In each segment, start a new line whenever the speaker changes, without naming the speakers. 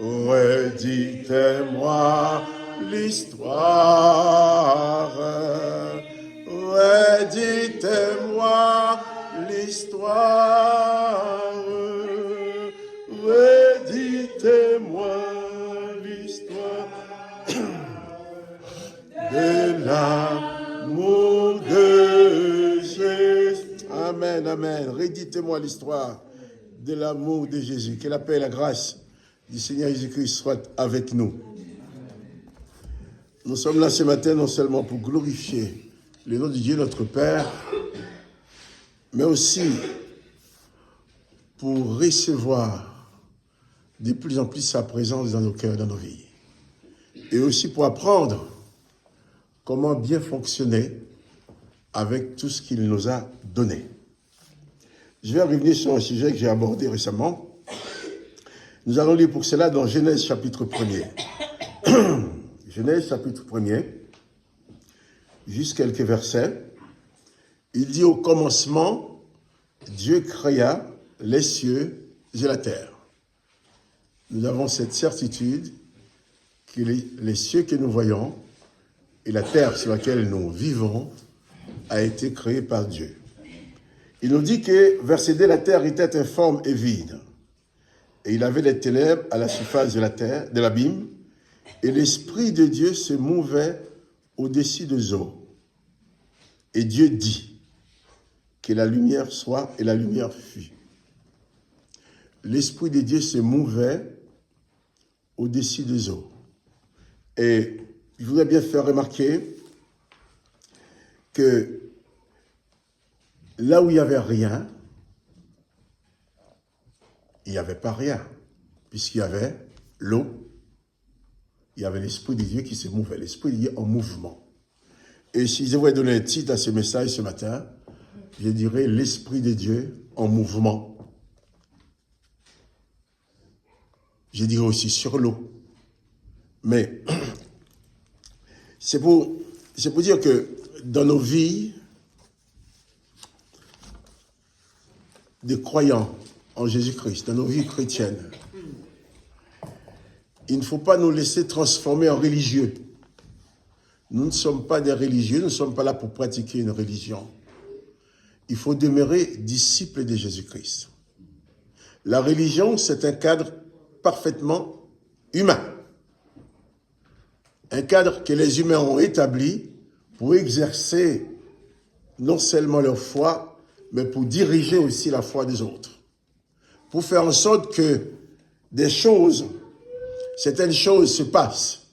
Redites-moi l'histoire. Redites-moi l'histoire. Redites-moi l'histoire de l'amour de Jésus. Amen, amen. Redites-moi l'histoire de l'amour de Jésus. Que la paix et la grâce du Seigneur Jésus-Christ soient avec nous. Nous sommes là ce matin non seulement pour glorifier le nom de Dieu notre Père, mais aussi pour recevoir de plus en plus sa présence dans nos cœurs, dans nos vies. Et aussi pour apprendre comment bien fonctionner avec tout ce qu'il nous a donné. Je vais revenir sur un sujet que j'ai abordé récemment. Nous allons lire pour cela dans Genèse chapitre 1er. Genèse chapitre 1er, juste quelques versets. Il dit au commencement, Dieu créa les cieux et la terre. Nous avons cette certitude que les cieux que nous voyons et la terre sur laquelle nous vivons a été créée par Dieu. Il nous dit que, verset 2, la terre était informe et vide. Et il avait des ténèbres à la surface de la terre, de l'abîme, et l'Esprit de Dieu se mouvait au-dessus des eaux. Et Dieu dit que la lumière soit, et la lumière fut. L'Esprit de Dieu se mouvait au-dessus des eaux. Et je voudrais bien faire remarquer que là où il n'y avait rien, il n'y avait pas rien, puisqu'il y avait l'eau, il y avait l'Esprit de Dieu qui se mouvait, l'Esprit de Dieu en mouvement. Et si je devais donner un titre à ce message ce matin, je dirais l'Esprit de Dieu en mouvement. Je dirais aussi sur l'eau. Mais c'est pour dire que dans nos vies de croyants en Jésus-Christ, dans nos vies chrétiennes, il ne faut pas nous laisser transformer en religieux. Nous ne sommes pas des religieux, nous ne sommes pas là pour pratiquer une religion. Il faut demeurer disciples de Jésus-Christ. La religion, c'est un cadre parfaitement humain. Un cadre que les humains ont établi pour exercer non seulement leur foi, mais pour diriger aussi la foi des autres. Pour faire en sorte que certaines choses se passent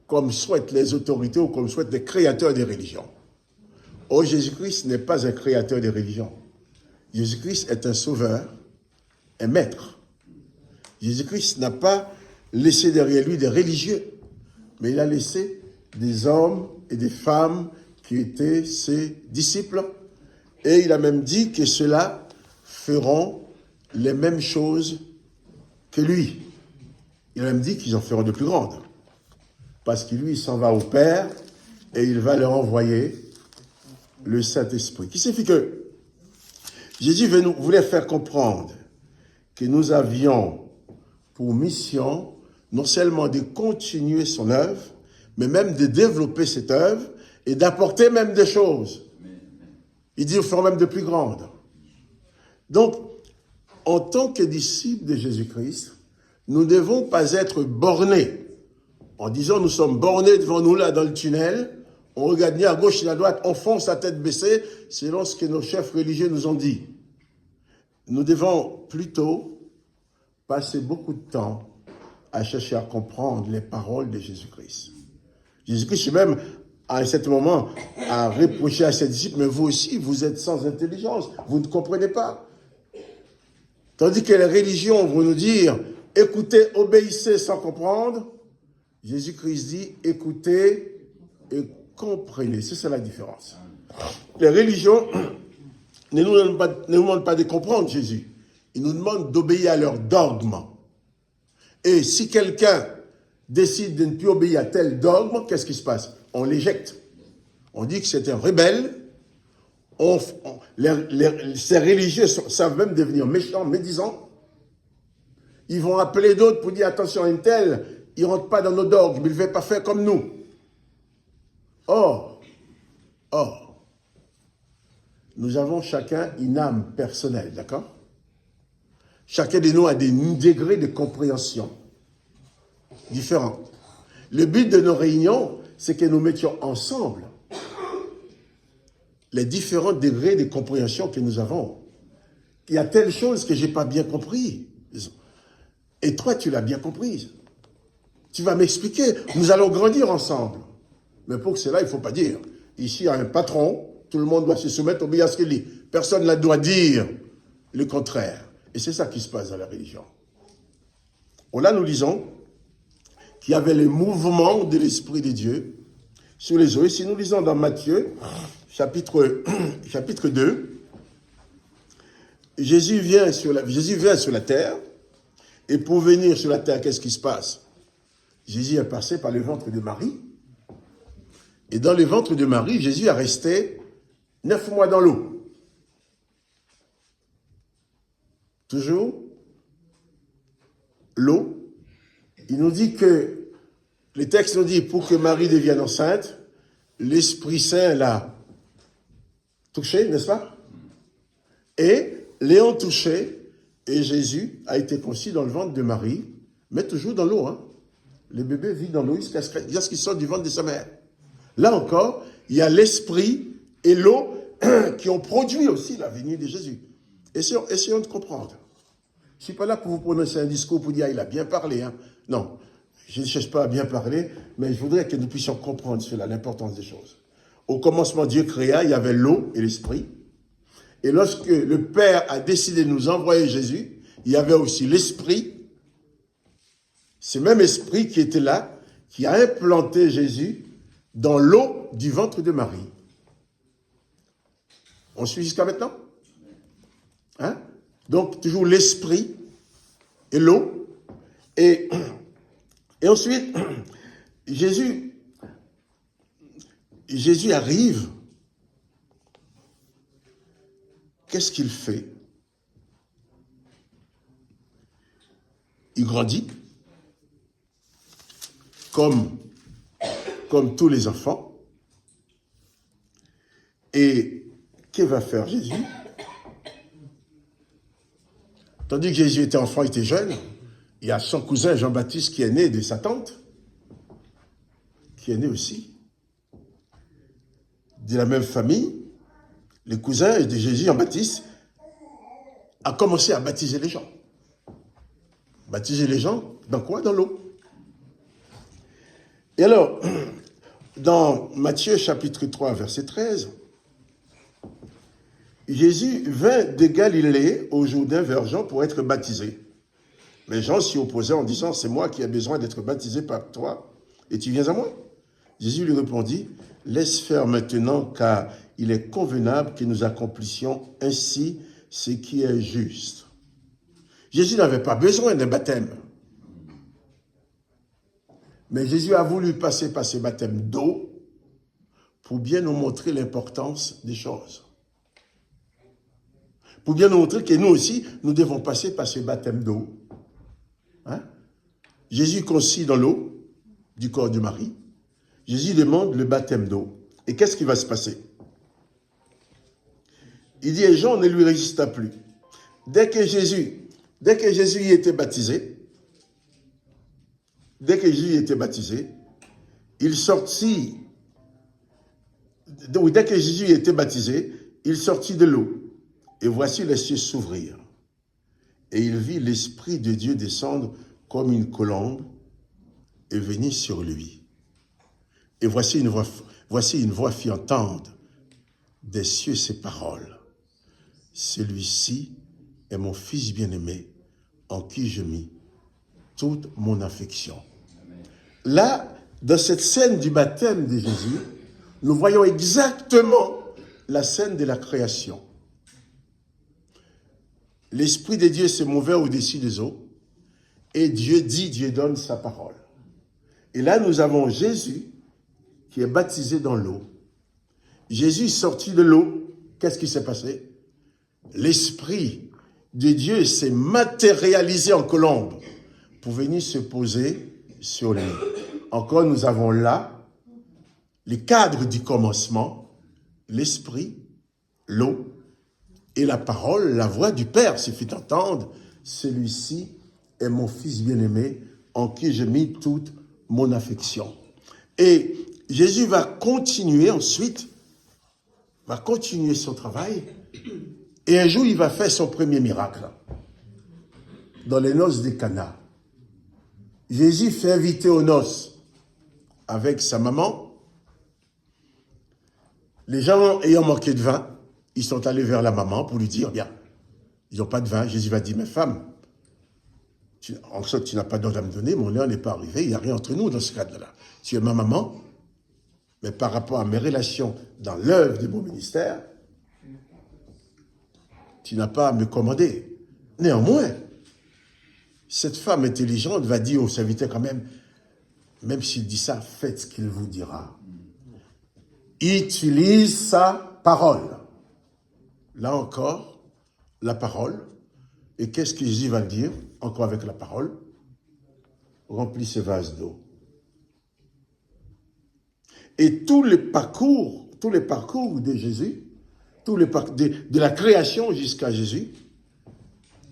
comme souhaitent les autorités ou comme souhaitent les créateurs des religions. Or, Jésus-Christ n'est pas un créateur des religions. Jésus-Christ est un sauveur, un maître. Jésus-Christ n'a pas laissé derrière lui des religieux, mais il a laissé des hommes et des femmes qui étaient ses disciples. Et il a même dit que ceux-là feront les mêmes choses que lui. Il a même dit qu'ils en feront de plus grandes. Parce que lui, il s'en va au Père et il va leur envoyer le Saint-Esprit. Qui signifie que Jésus voulait faire comprendre que nous avions pour mission non seulement de continuer son œuvre, mais même de développer cette œuvre et d'apporter même des choses. Il dit, ils feront même de plus grandes. Donc, en tant que disciples de Jésus-Christ, nous ne devons pas être bornés. En disant, nous sommes bornés devant nous là dans le tunnel, on regarde ni à gauche ni à droite, on fonce la tête baissée, selon ce que nos chefs religieux nous ont dit. Nous devons plutôt passer beaucoup de temps à chercher à comprendre les paroles de Jésus-Christ. Jésus-Christ même, à un certain moment, a reproché à ses disciples, mais vous aussi, vous êtes sans intelligence, vous ne comprenez pas. Tandis que les religions vont nous dire, écoutez, obéissez sans comprendre. Jésus-Christ dit, écoutez et comprenez. C'est ça la différence. Les religions ne nous demandent pas de comprendre Jésus. Ils nous demandent d'obéir à leurs dogmes. Et si quelqu'un décide de ne plus obéir à tel dogme, qu'est-ce qui se passe? On l'éjecte. On dit que c'est un rebelle. Ces religieux savent même devenir méchants, médisants. Ils vont appeler d'autres pour dire, attention, un tel, il ne rentre pas dans nos dogmes, il ne veut pas faire comme nous. Or, nous avons chacun une âme personnelle, d'accord? Chacun de nous a des degrés de compréhension différents. Le but de nos réunions, c'est que nous mettions ensemble les différents degrés de compréhension que nous avons. Il y a telle chose que je n'ai pas bien compris. Et toi, tu l'as bien comprise. Tu vas m'expliquer. Nous allons grandir ensemble. Mais pour cela, il ne faut pas dire. Ici, il y a un patron. Tout le monde doit se soumettre, obéir à ce qu'il dit. Personne ne doit dire le contraire. Et c'est ça qui se passe dans la religion. Là, nous lisons qu'il y avait le mouvement de l'Esprit de Dieu sur les eaux. Et si nous lisons dans Matthieu, chapitre 2, Jésus vient sur la terre. Et pour venir sur la terre, qu'est-ce qui se passe? Jésus est passé par le ventre de Marie. Et dans le ventre de Marie, Jésus a resté 9 mois dans l'eau. Toujours l'eau. Il nous dit que, le texte nous dit, pour que Marie devienne enceinte, l'Esprit Saint l'a touché, n'est-ce pas? Et l'ayant touché, et Jésus a été conçu dans le ventre de Marie, mais toujours dans l'eau. Le bébé vit dans l'eau jusqu'à ce qu'il sorte du ventre de sa mère. Là encore, il y a l'esprit et l'eau qui ont produit aussi la venue de Jésus. Essayons de comprendre. Je ne suis pas là pour vous prononcer un discours pour dire « il a bien parlé ». Non, je ne cherche pas à bien parler, mais je voudrais que nous puissions comprendre cela, l'importance des choses. Au commencement, Dieu créa, il y avait l'eau et l'esprit. Et lorsque le Père a décidé de nous envoyer Jésus, il y avait aussi l'Esprit, ce même Esprit qui était là, qui a implanté Jésus dans l'eau du ventre de Marie. On suit jusqu'à maintenant? Donc, toujours l'Esprit et l'eau. Et ensuite, Jésus arrive. Qu'est-ce qu'il fait? Il grandit, comme tous les enfants. Et que va faire Jésus? Tandis que Jésus était enfant, il était jeune, il y a son cousin Jean-Baptiste qui est né de sa tante, qui est né aussi, de la même famille. Le cousin de Jésus, Jean-Baptiste, a commencé à baptiser les gens. Baptiser les gens, dans quoi? Dans l'eau. Et alors, dans Matthieu chapitre 3, verset 13, Jésus vint de Galilée au Jourdain vers Jean pour être baptisé. Mais Jean s'y opposait en disant, c'est moi qui ai besoin d'être baptisé par toi, et tu viens à moi? Jésus lui répondit, laisse faire maintenant, car il est convenable que nous accomplissions ainsi ce qui est juste. Jésus n'avait pas besoin d'un baptême. Mais Jésus a voulu passer par ce baptême d'eau pour bien nous montrer l'importance des choses. Pour bien nous montrer que nous aussi, nous devons passer par ce baptême d'eau. Jésus conçu dans l'eau du corps de Marie. Jésus demande le baptême d'eau. Et qu'est-ce qui va se passer? Il dit, et Jean ne lui résista plus. Dès que Jésus y était baptisé, il sortit, dès que Jésus y était baptisé, il sortit de l'eau. Et voici les cieux s'ouvrirent. Et il vit l'Esprit de Dieu descendre comme une colombe et venir sur lui. Et voici une voix fit entendre des cieux ces paroles. Celui-ci est mon Fils bien-aimé, en qui je mis toute mon affection. Là, dans cette scène du baptême de Jésus, nous voyons exactement la scène de la création. L'Esprit de Dieu se mouvait au-dessus des eaux, et Dieu dit, Dieu donne sa parole. Et là, nous avons Jésus qui est baptisé dans l'eau. Jésus sorti de l'eau, qu'est-ce qui s'est passé? L'Esprit de Dieu s'est matérialisé en colombe pour venir se poser sur lui. Encore, nous avons là les cadres du commencement, l'esprit, l'eau et la parole, la voix du Père se fit entendre. Celui-ci est mon Fils bien-aimé en qui j'ai mis toute mon affection. Et Jésus va continuer ensuite, va continuer son travail. Et un jour, il va faire son premier miracle dans les noces de Cana. Jésus fait inviter aux noces avec sa maman. Les gens ayant manqué de vin, ils sont allés vers la maman pour lui dire, bien, ils n'ont pas de vin. Jésus va dire, mais femme, en sorte, tu n'as pas d'ordre à me donner, mon heure n'est pas arrivée, il n'y a rien entre nous dans ce cadre-là. Tu es ma maman, mais par rapport à mes relations dans l'œuvre de mon ministère, tu n'as pas à me commander. Néanmoins, cette femme intelligente va dire aux serviteurs quand même s'il dit ça, faites ce qu'il vous dira. Utilise sa parole. Là encore, la parole. Et qu'est-ce que Jésus va dire, encore avec la parole? Remplis ce vase d'eau. Et tous les parcours de Jésus, de la création jusqu'à Jésus,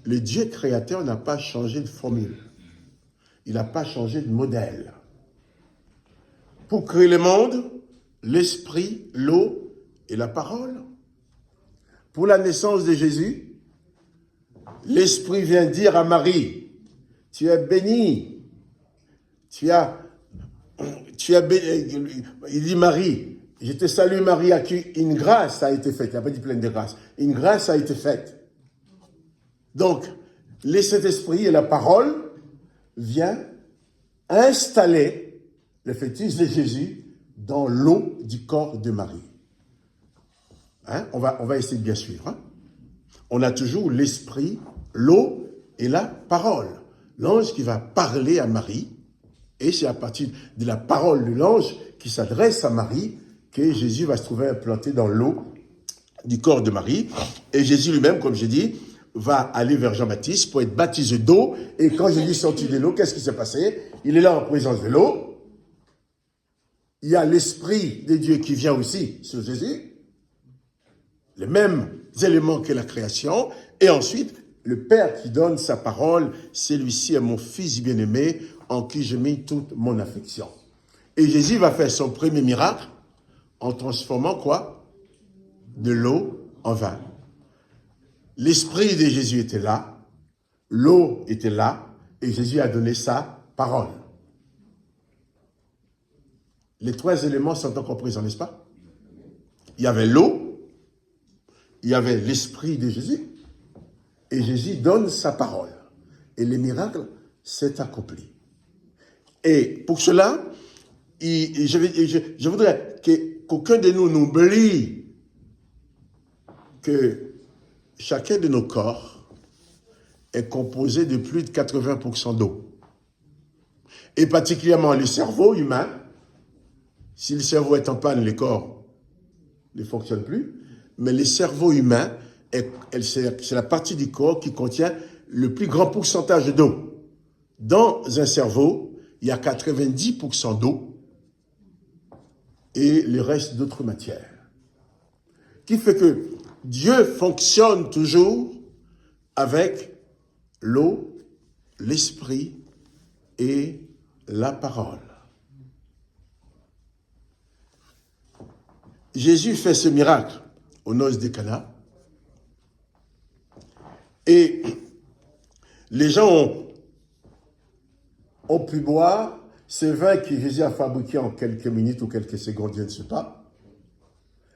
le Dieu créateur n'a pas changé de formule. Il n'a pas changé de modèle. Pour créer le monde, l'esprit, l'eau et la parole. Pour la naissance de Jésus, l'esprit vient dire à Marie, tu es bénie. Il dit Marie, je te salue Marie, à qui une grâce a été faite. Il n'a pas dit pleine de grâce. Une grâce a été faite. Donc, le Saint-Esprit et la parole viennent installer le fœtus de Jésus dans l'eau du corps de Marie. Hein? On va essayer de bien suivre. Hein? On a toujours l'esprit, l'eau et la parole. L'ange qui va parler à Marie, et c'est à partir de la parole de l'ange qui s'adresse à Marie que Jésus va se trouver implanté dans l'eau du corps de Marie. Et Jésus lui-même, comme j'ai dit, va aller vers Jean-Baptiste pour être baptisé d'eau. Et quand Jésus sortit de l'eau, qu'est-ce qui s'est passé? Il est là en présence de l'eau. Il y a l'Esprit de Dieu qui vient aussi sur Jésus. Les mêmes éléments que la création. Et ensuite, le Père qui donne sa parole, celui-ci est mon Fils bien-aimé en qui j'ai mis toute mon affection. Et Jésus va faire son premier miracle en transformant quoi? De l'eau en vin. L'esprit de Jésus était là, l'eau était là, et Jésus a donné sa parole. Les trois éléments sont encore présents, n'est-ce pas? Il y avait l'eau, il y avait l'esprit de Jésus, et Jésus donne sa parole. Et le miracle s'est accompli. Et pour cela, je voudrais qu'aucun de nous n'oublie que chacun de nos corps est composé de plus de 80% d'eau. Et particulièrement le cerveau humain. Si le cerveau est en panne, le corps ne fonctionne plus. Mais le cerveau humain, c'est la partie du corps qui contient le plus grand pourcentage d'eau. Dans un cerveau, il y a 90% d'eau et le reste d'autres matières. Qui fait que Dieu fonctionne toujours avec l'eau, l'esprit et la parole. Jésus fait ce miracle aux noces de Cana et les gens ont pu boire ce vin que Jésus a fabriqué en quelques minutes ou quelques secondes, je ne sais pas,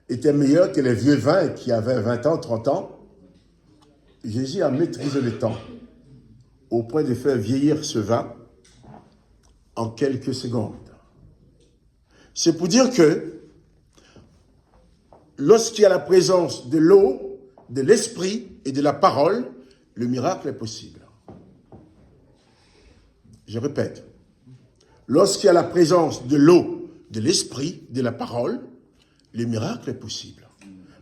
était meilleur que les vieux vins qui avaient 20 ans, 30 ans. Jésus a maîtrisé le temps au point de faire vieillir ce vin en quelques secondes. C'est pour dire que lorsqu'il y a la présence de l'eau, de l'esprit et de la parole, le miracle est possible. Je répète, lorsqu'il y a la présence de l'eau, de l'esprit, de la parole, le miracle est possible.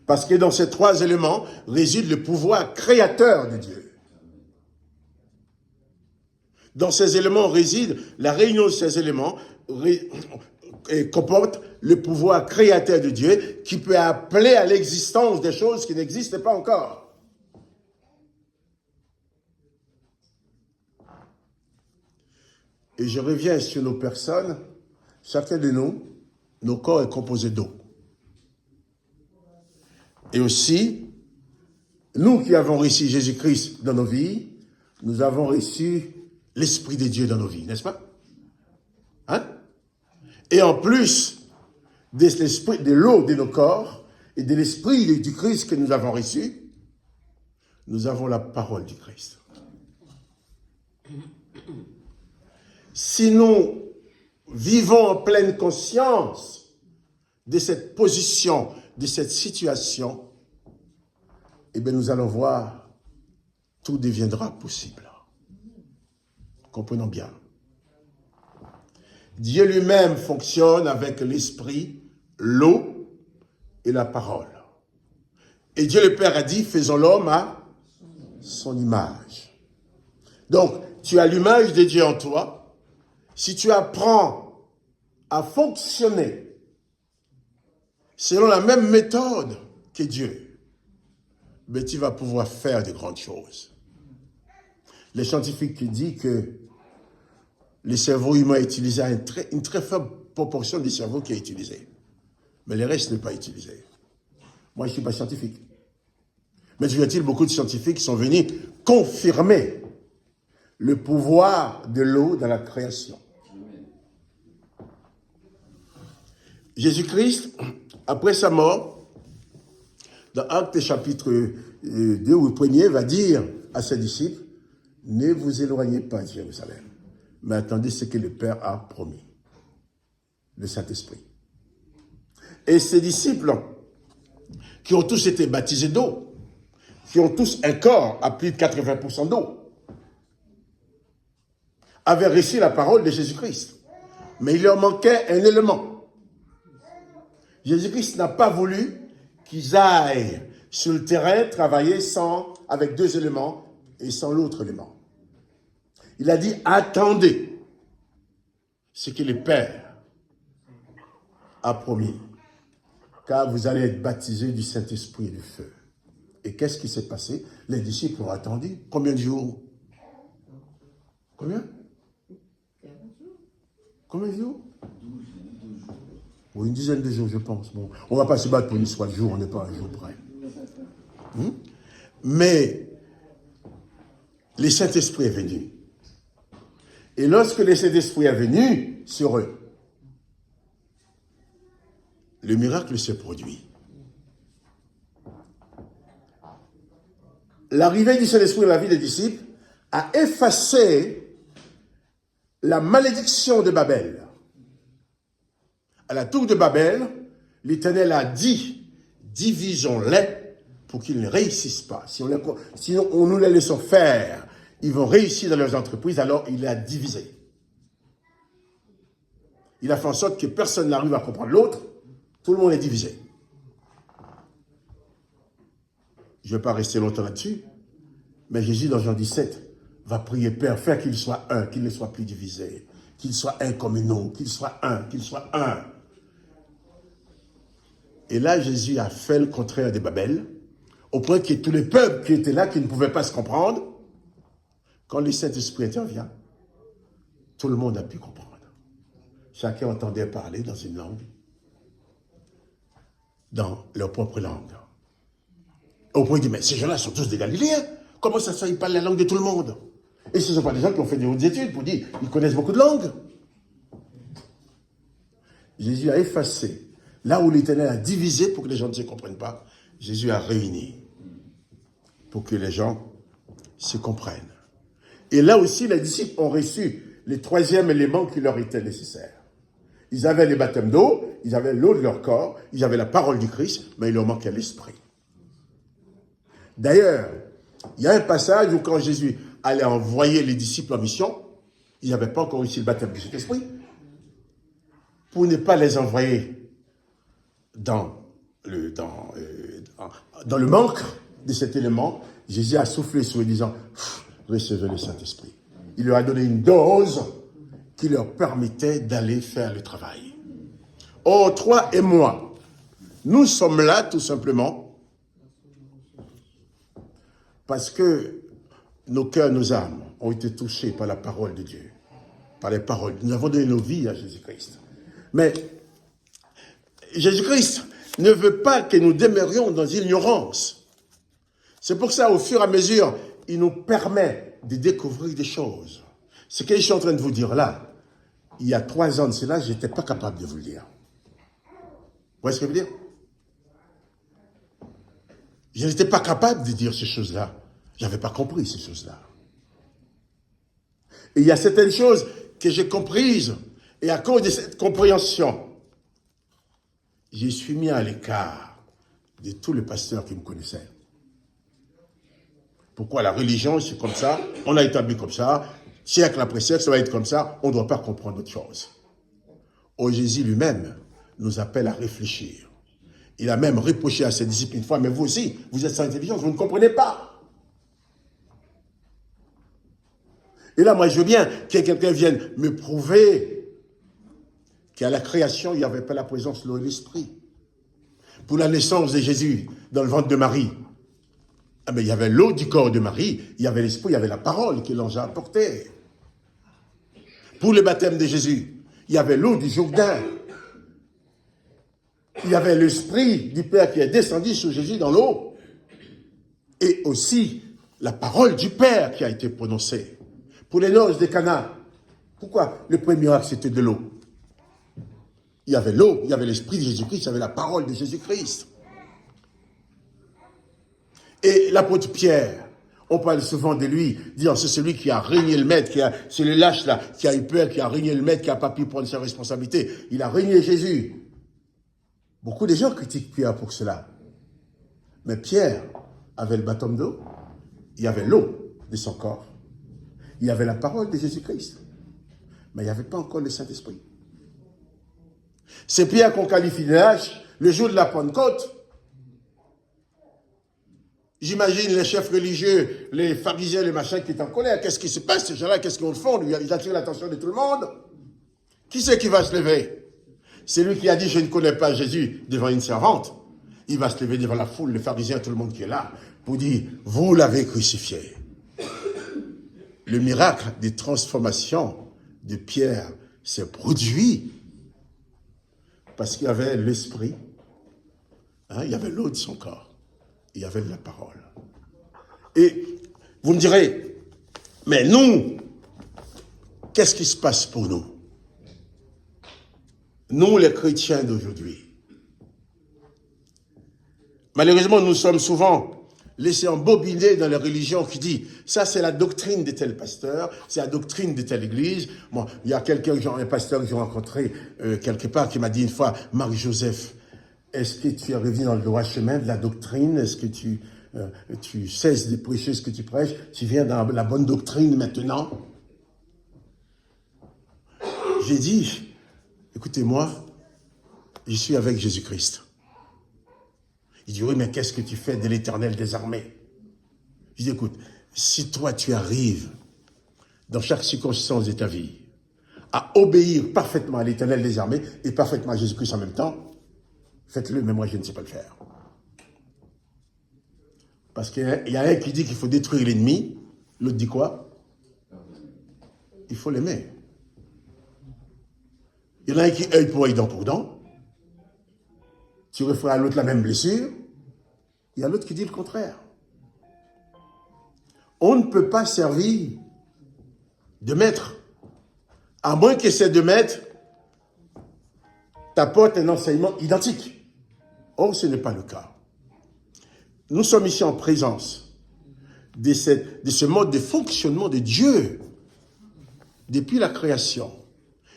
Parce que dans ces trois éléments réside le pouvoir créateur de Dieu. Dans ces éléments réside la réunion de ces éléments et comporte le pouvoir créateur de Dieu qui peut appeler à l'existence des choses qui n'existent pas encore. Et je reviens sur nos personnes. Chacun de nous, nos corps est composé d'eau. Et aussi, nous qui avons reçu Jésus-Christ dans nos vies, nous avons reçu l'Esprit de Dieu dans nos vies, n'est-ce pas? Hein? Et en plus de l'eau de nos corps et de l'Esprit du Christ que nous avons reçu, nous avons la parole du Christ. Si nous vivons en pleine conscience de cette position, de cette situation, eh bien nous allons voir, tout deviendra possible. Comprenons bien. Dieu lui-même fonctionne avec l'esprit, l'eau et la parole. Et Dieu le Père a dit, faisons l'homme à son image. Donc, tu as l'image de Dieu en toi. Si tu apprends à fonctionner selon la même méthode que Dieu, ben tu vas pouvoir faire de grandes choses. Les scientifiques qui disent que le cerveau humain est utilisé à une très faible proportion du cerveau qui est utilisé. Mais le reste n'est pas utilisé. Moi, je ne suis pas scientifique. Mais il y a beaucoup de scientifiques qui sont venus confirmer le pouvoir de l'eau dans la création. Jésus-Christ, après sa mort, dans Actes chapitre 2 ou 1er, va dire à ses disciples, ne vous éloignez pas de Jérusalem, mais attendez ce que le Père a promis, le Saint-Esprit. Et ses disciples, qui ont tous été baptisés d'eau, qui ont tous un corps à plus de 80% d'eau, avaient reçu la parole de Jésus-Christ. Mais il leur manquait un élément. Jésus-Christ n'a pas voulu qu'ils aillent sur le terrain travailler avec deux éléments et sans l'autre élément. Il a dit, attendez ce que le Père a promis, car vous allez être baptisés du Saint-Esprit et du feu. Et qu'est-ce qui s'est passé? Les disciples ont attendu. Combien de jours? Combien? Combien de jours? Oui, une dizaine de jours, je pense. Bon, on ne va pas se battre pour une histoire de jour, on n'est pas un jour près. Mais le Saint-Esprit est venu. Et lorsque le Saint-Esprit est venu sur eux, le miracle s'est produit. L'arrivée du Saint-Esprit dans la vie des disciples a effacé la malédiction de Babel. À la tour de Babel, l'Éternel a dit, divisons-les pour qu'ils ne réussissent pas. Sinon, on nous les laissons faire, ils vont réussir dans leurs entreprises, alors il a divisé. Il a fait en sorte que personne n'arrive à comprendre l'autre, tout le monde est divisé. Je ne vais pas rester longtemps là-dessus, mais Jésus, dans Jean 17, va prier, Père, faire qu'il soit un, qu'il ne soit plus divisé, qu'il soit un comme nous, qu'il soit un, qu'il soit un. Et là, Jésus a fait le contraire de Babel, au point que tous les peuples qui étaient là, qui ne pouvaient pas se comprendre, quand le Saint-Esprit intervient, tout le monde a pu comprendre. Chacun entendait parler dans une langue, dans leur propre langue. Au point de dire, mais ces gens-là sont tous des Galiléens. Comment ça se fait, ils parlent la langue de tout le monde? Et ce ne sont pas des gens qui ont fait des hautes études pour dire, ils connaissent beaucoup de langues. Jésus a effacé. Là où l'Éternel a divisé pour que les gens ne se comprennent pas, Jésus a réuni pour que les gens se comprennent. Et là aussi, les disciples ont reçu le troisième élément qui leur était nécessaire. Ils avaient les baptêmes d'eau, ils avaient l'eau de leur corps, ils avaient la parole du Christ, mais il leur manquait l'esprit. D'ailleurs, il y a un passage où quand Jésus allait envoyer les disciples en mission, ils n'avaient pas encore reçu le baptême du Saint-Esprit. Pour ne pas les envoyer dans le manque de cet élément, Jésus a soufflé sur eux disant, recevez le Saint-Esprit. Il leur a donné une dose qui leur permettait d'aller faire le travail. Or, toi et moi, nous sommes là tout simplement parce que nos cœurs, nos âmes ont été touchés par la parole de Dieu, par les paroles. Nous avons donné nos vies à Jésus-Christ. Mais Jésus-Christ ne veut pas que nous demeurions dans l'ignorance. C'est pour ça, au fur et à mesure, il nous permet de découvrir des choses. Ce que je suis en train de vous dire là, il y a 3 ans de cela, je n'étais pas capable de vous le dire. Vous voyez ce que je veux dire? Je n'étais pas capable de dire ces choses-là. Je n'avais pas compris ces choses-là. Et il y a certaines choses que j'ai comprises, et à cause de cette compréhension, je suis mis à l'écart de tous les pasteurs qui me connaissaient. Pourquoi la religion, c'est comme ça, on a établi comme ça, siècle après siècle, ça va être comme ça, on ne doit pas comprendre autre chose. Oh, Jésus lui-même nous appelle à réfléchir. Il a même reproché à ses disciples une fois, mais vous aussi, vous êtes sans intelligence, vous ne comprenez pas. Et là, moi, je veux bien que quelqu'un vienne me prouver qu'à la création, il n'y avait pas la présence de l'eau et l'esprit. Pour la naissance de Jésus dans le ventre de Marie, ah ben, il y avait l'eau du corps de Marie, il y avait l'esprit, il y avait la parole que l'ange a apportée. Pour le baptême de Jésus, il y avait l'eau du Jourdain. Il y avait l'esprit du Père qui est descendu sur Jésus dans l'eau. Et aussi la parole du Père qui a été prononcée. Pour les noces de Cana, pourquoi le premier acte c'était de l'eau? Il y avait l'eau, il y avait l'esprit de Jésus-Christ, il y avait la parole de Jésus-Christ. Et l'apôtre Pierre, on parle souvent de lui, disant c'est celui qui a régné le maître, c'est le lâche là, qui a eu peur, qui a régné le maître, qui n'a pas pu prendre ses responsabilités. Il a régné Jésus. Beaucoup de gens critiquent Pierre pour cela. Mais Pierre avait le baptême d'eau, il y avait l'eau de son corps, il y avait la parole de Jésus-Christ, mais il n'y avait pas encore le Saint-Esprit. C'est Pierre qu'on qualifie de lâche le jour de la Pentecôte. J'imagine les chefs religieux, les pharisiens, les machins qui étaient en colère. Qu'est-ce qui se passe, ces gens-là? Qu'est-ce qu'ils font? Ils attirent l'attention de tout le monde. Qui c'est qui va se lever? C'est lui qui a dit, je ne connais pas Jésus devant une servante. Il va se lever devant la foule, les pharisiens, tout le monde qui est là, pour dire, vous l'avez crucifié. Le miracle de transformation de Pierre s'est produit parce qu'il y avait l'esprit, il y avait l'eau de son corps. Il y avait de la parole. Et vous me direz, mais nous, qu'est-ce qui se passe pour nous? Nous, les chrétiens d'aujourd'hui. Malheureusement, nous sommes souvent laissés embobiner dans les religions qui dit, ça c'est la doctrine de tel pasteur, c'est la doctrine de telle église. Bon, il y a un pasteur que j'ai rencontré quelque part qui m'a dit une fois, Marie-Joseph, est-ce que tu es revenu dans le droit chemin de la doctrine? Est-ce que tu cesses de prêcher ce que tu prêches? Tu viens dans la bonne doctrine maintenant? J'ai dit, écoutez-moi, je suis avec Jésus-Christ. Il dit, oui, mais qu'est-ce que tu fais de l'Éternel des armées? Je dis, écoute, si toi tu arrives, dans chaque circonstance de ta vie, à obéir parfaitement à l'Éternel des armées et parfaitement à Jésus-Christ en même temps, faites-le, mais moi, je ne sais pas le faire. Parce qu'il y a un qui dit qu'il faut détruire l'ennemi, l'autre dit quoi? Il faut l'aimer. Il y en a un qui œil pour œil, dent pour dent. Tu referas à l'autre la même blessure. Il y a l'autre qui dit le contraire. On ne peut pas servir de maître, à moins que ces deux maîtres t'apportent un enseignement identique. Or, ce n'est pas le cas. Nous sommes ici en présence de ce mode de fonctionnement de Dieu depuis la création.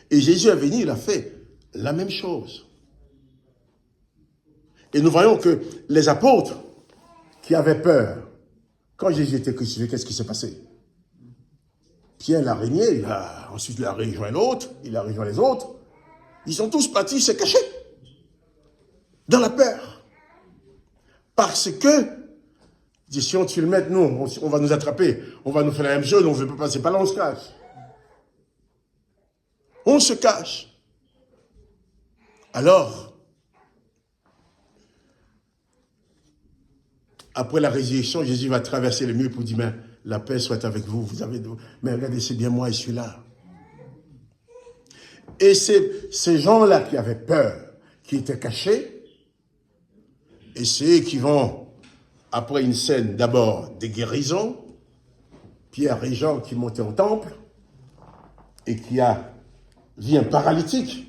Et Jésus est venu, il a fait la même chose. Et nous voyons que les apôtres qui avaient peur, quand Jésus était crucifié, qu'est-ce qui s'est passé? Pierre l'a régné, ensuite il a rejoint l'autre, il a rejoint les autres. Ils sont tous partis se cacher dans la peur. Parce que Il dit, si on tue le maître, nous, on va nous attraper. On va nous faire la même chose, on ne veut pas passer par là, on se cache. On se cache. Alors, après la résurrection, Jésus va traverser le mur pour dire, mais la paix soit avec vous. Mais regardez, c'est bien moi et celui-là. Et c'est ces gens-là qui avaient peur, qui étaient cachés, et c'est eux qui vont, après une scène d'abord des guérisons, Pierre et Jean qui montaient au temple, et qui a vu un paralytique,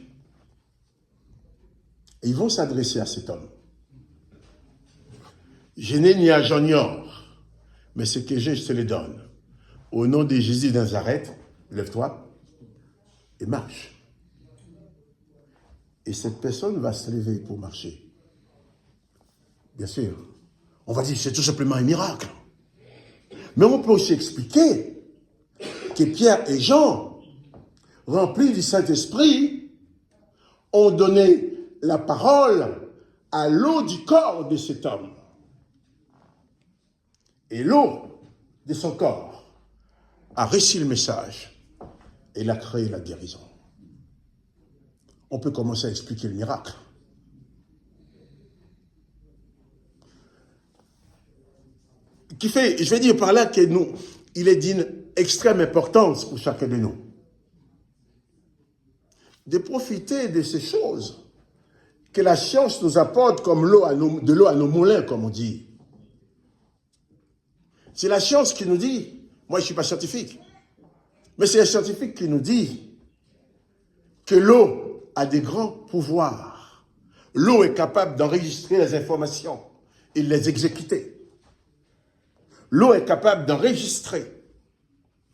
et ils vont s'adresser à cet homme. Je n'ai ni argent ni or, mais ce que j'ai, je te le donne. Au nom de Jésus de Nazareth, lève-toi et marche. Et cette personne va se lever pour marcher. Bien sûr. On va dire que c'est tout simplement un miracle. Mais on peut aussi expliquer que Pierre et Jean, remplis du Saint-Esprit, ont donné la parole à l'eau du corps de cet homme. Et l'eau de son corps a reçu le message et il a créé la guérison. On peut commencer à expliquer le miracle. Qui fait, je vais dire par là que il est d'une extrême importance pour chacun de nous de profiter de ces choses que la science nous apporte comme de l'eau à nos moulins, comme on dit. C'est la science qui nous dit, moi je ne suis pas scientifique, mais c'est un scientifique qui nous dit que l'eau a des grands pouvoirs. L'eau est capable d'enregistrer les informations et de les exécuter. L'eau est capable d'enregistrer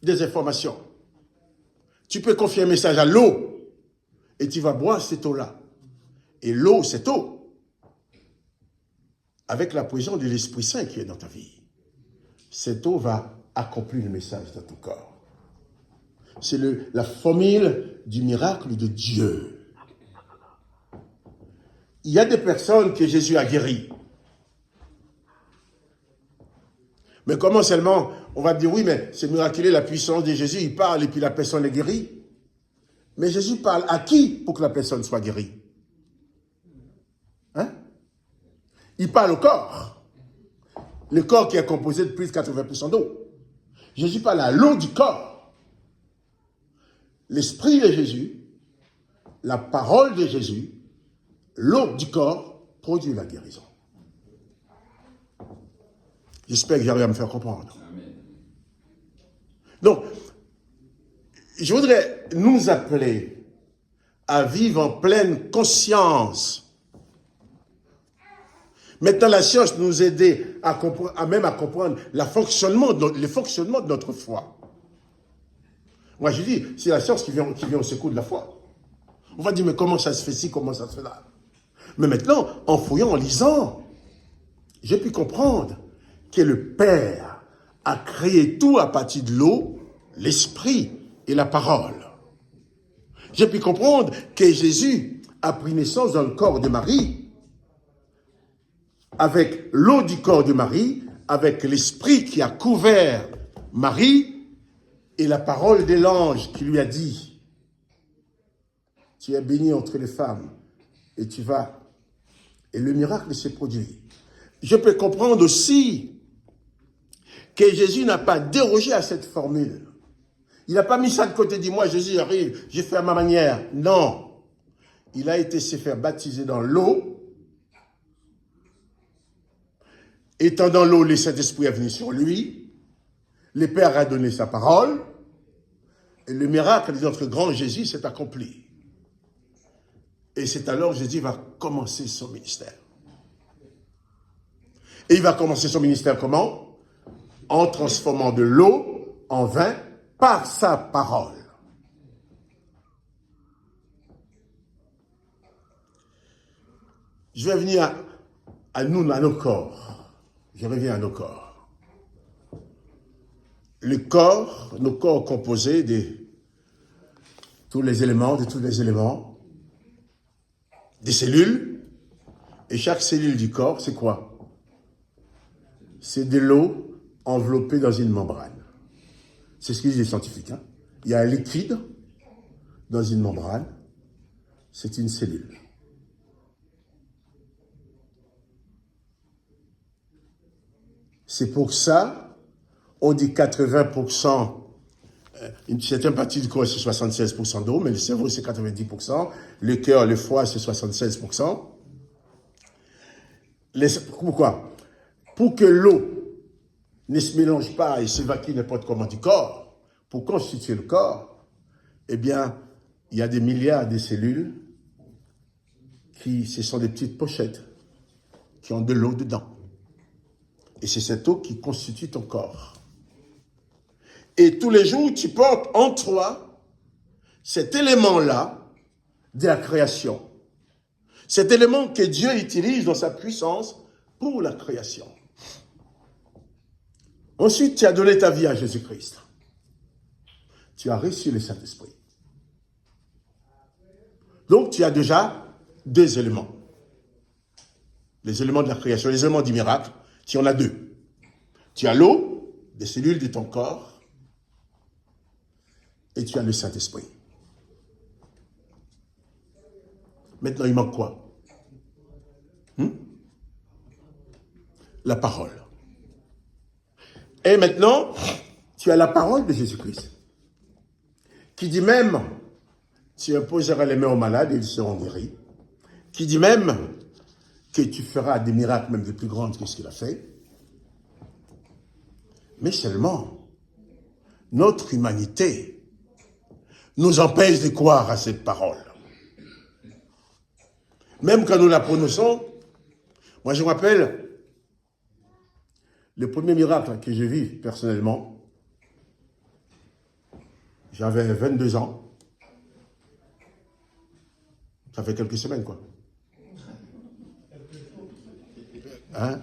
des informations. Tu peux confier un message à l'eau et tu vas boire cette eau-là. Et l'eau, cette eau, avec la présence de l'Esprit Saint qui est dans ta vie, cette eau va accomplir le message dans ton corps. C'est la formule du miracle de Dieu. Il y a des personnes que Jésus a guéries. Mais comment seulement, on va dire, oui, mais c'est miraculeux, la puissance de Jésus, il parle et puis la personne est guérie. Mais Jésus parle à qui pour que la personne soit guérie? Hein? Il parle au corps. Le corps qui est composé de plus de 80% d'eau. Jésus parle à l'eau du corps. L'esprit de Jésus, la parole de Jésus, l'eau du corps produit la guérison. J'espère que j'arrive à me faire comprendre. Donc, je voudrais nous appeler à vivre en pleine conscience. Maintenant, la science nous aide à comprendre le fonctionnement de notre foi. Moi, je dis, c'est la science qui vient au secours de la foi. On va dire, mais comment ça se fait ci, comment ça se fait là? Mais maintenant, en fouillant, en lisant, j'ai pu comprendre que le Père a créé tout à partir de l'eau, l'esprit et la parole. J'ai pu comprendre que Jésus a pris naissance dans le corps de Marie, avec l'eau du corps de Marie, avec l'esprit qui a couvert Marie et la parole de l'ange qui lui a dit, tu es bénie entre les femmes et tu vas. Et le miracle s'est produit. Je peux comprendre aussi que Jésus n'a pas dérogé à cette formule. Il n'a pas mis ça de côté, dit moi Jésus arrive, j'ai fait à ma manière. Non. Il a été se faire baptiser dans l'eau. Étant dans l'eau, le Saint-Esprit est venu sur lui. Le Père a donné sa parole. Et le miracle de notre grand Jésus s'est accompli. Et c'est alors que Jésus va commencer son ministère. Et il va commencer son ministère comment? En transformant de l'eau en vin par sa parole. Je vais venir à nous, à nos corps. Je reviens à nos corps. Le corps, nos corps composés de tous les éléments, des cellules. Et chaque cellule du corps, c'est quoi? c'est de l'eau enveloppée dans une membrane. C'est ce que disent les scientifiques. Hein. Il y a un liquide dans une membrane, c'est une cellule. C'est pour ça, on dit 80%, une certaine partie du corps c'est 76% d'eau, mais le cerveau c'est 90%, le cœur, le foie c'est 76%. Pourquoi? Pour que l'eau ne se mélange pas et s'évacue n'importe comment du corps, pour constituer le corps, eh bien, il y a des milliards de cellules ce sont des petites pochettes qui ont de l'eau dedans. Et c'est cette eau qui constitue ton corps. Et tous les jours, tu portes en toi cet élément-là de la création. Cet élément que Dieu utilise dans sa puissance pour la création. Ensuite, tu as donné ta vie à Jésus-Christ. Tu as reçu le Saint-Esprit. Donc, tu as déjà deux éléments. Les éléments de la création, les éléments du miracle, tu en as deux. Tu as l'eau, des cellules de ton corps, et tu as le Saint-Esprit. Maintenant, il manque quoi? La parole. Et maintenant, tu as la parole de Jésus-Christ, qui dit même, tu imposeras les mains aux malades et ils seront guéris, qui dit même que tu feras des miracles même de plus grands que ce qu'il a fait, mais seulement notre humanité nous empêche de croire à cette parole. Même quand nous la prononçons, moi je me rappelle le premier miracle que j'ai vu personnellement, j'avais 22 ans, ça fait quelques semaines quoi. Hein?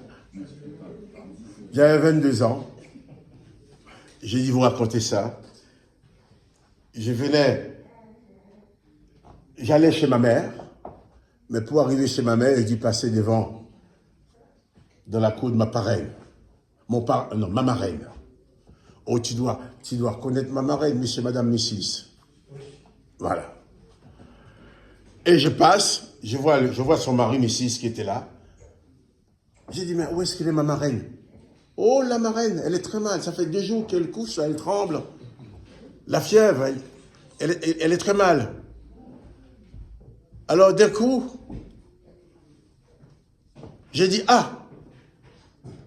J'avais 22 ans, j'ai dit vous raconter ça. J'allais chez ma mère, mais pour arriver chez ma mère, j'ai dû passer devant, dans la cour de ma parraine. Ma marraine. Oh, tu dois reconnaître ma marraine, monsieur, madame, Mrs. Voilà. Et je passe, je vois son mari, Mrs, qui était là. J'ai dit, mais où est-ce qu'elle est ma marraine? Oh, la marraine, elle est très mal, ça fait 2 jours qu'elle couche, elle tremble. La fièvre, elle est très mal. Alors d'un coup, j'ai dit, ah,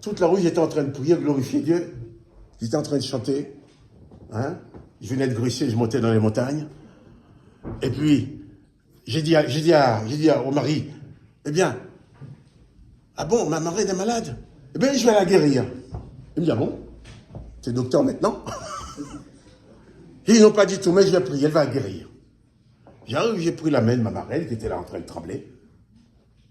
toute la rue, j'étais en train de prier, glorifier Dieu. J'étais en train de chanter. Hein? Je venais de Grussel, je montais dans les montagnes. Et puis, j'ai dit au mari, eh bien, ah bon, ma marraine est malade? Eh bien, je vais la guérir. Il me dit, ah bon? Tu es docteur maintenant? Ils n'ont pas dit tout, mais je vais prier, elle va guérir. J'arrive, j'ai pris la main de ma marraine qui était là en train de trembler.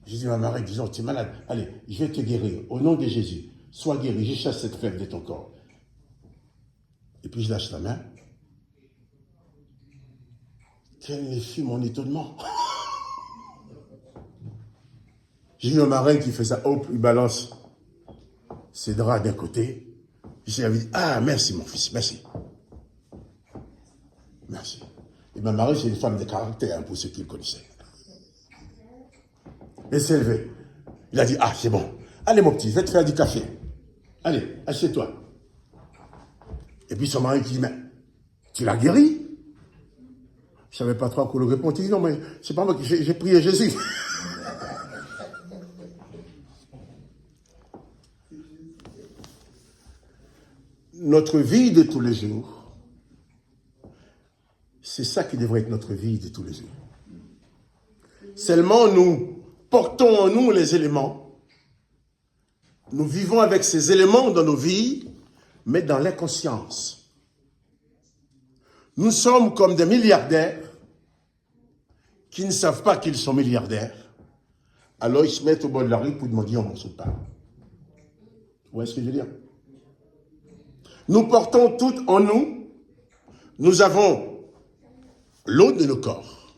J'ai dit, ma marraine, disons, tu es malade. Allez, je vais te guérir. Au nom de Jésus, sois guéri. Je chasse cette fièvre de ton corps. Et puis je lâche la main. Quel fut mon étonnement. J'ai vu ma marraine qui fait ça. Hop, il balance ses draps d'un côté. J'ai dit, ah, merci mon fils, merci. Merci. Et ma marraine, c'est une femme de caractère, hein, pour ceux qui le connaissaient. Il s'est levé. Il a dit, ah, c'est bon. Allez, mon petit, je vais te faire du café. Allez, assieds-toi. Et puis son mari qui dit, mais tu l'as guéri? Je ne savais pas trop à quoi le répondre. Il dit, non, mais c'est pas moi qui j'ai prié Jésus. Notre vie de tous les jours, c'est ça qui devrait être notre vie de tous les jours. Seulement nous portons en nous les éléments. Nous vivons avec ces éléments dans nos vies, mais dans l'inconscience. Nous sommes comme des milliardaires qui ne savent pas qu'ils sont milliardaires. Alors ils se mettent au bord de la rue pour demander un morceau de pain. Vous voyez ce que je veux dire? Nous portons tout en nous. Nous avons l'eau de nos corps.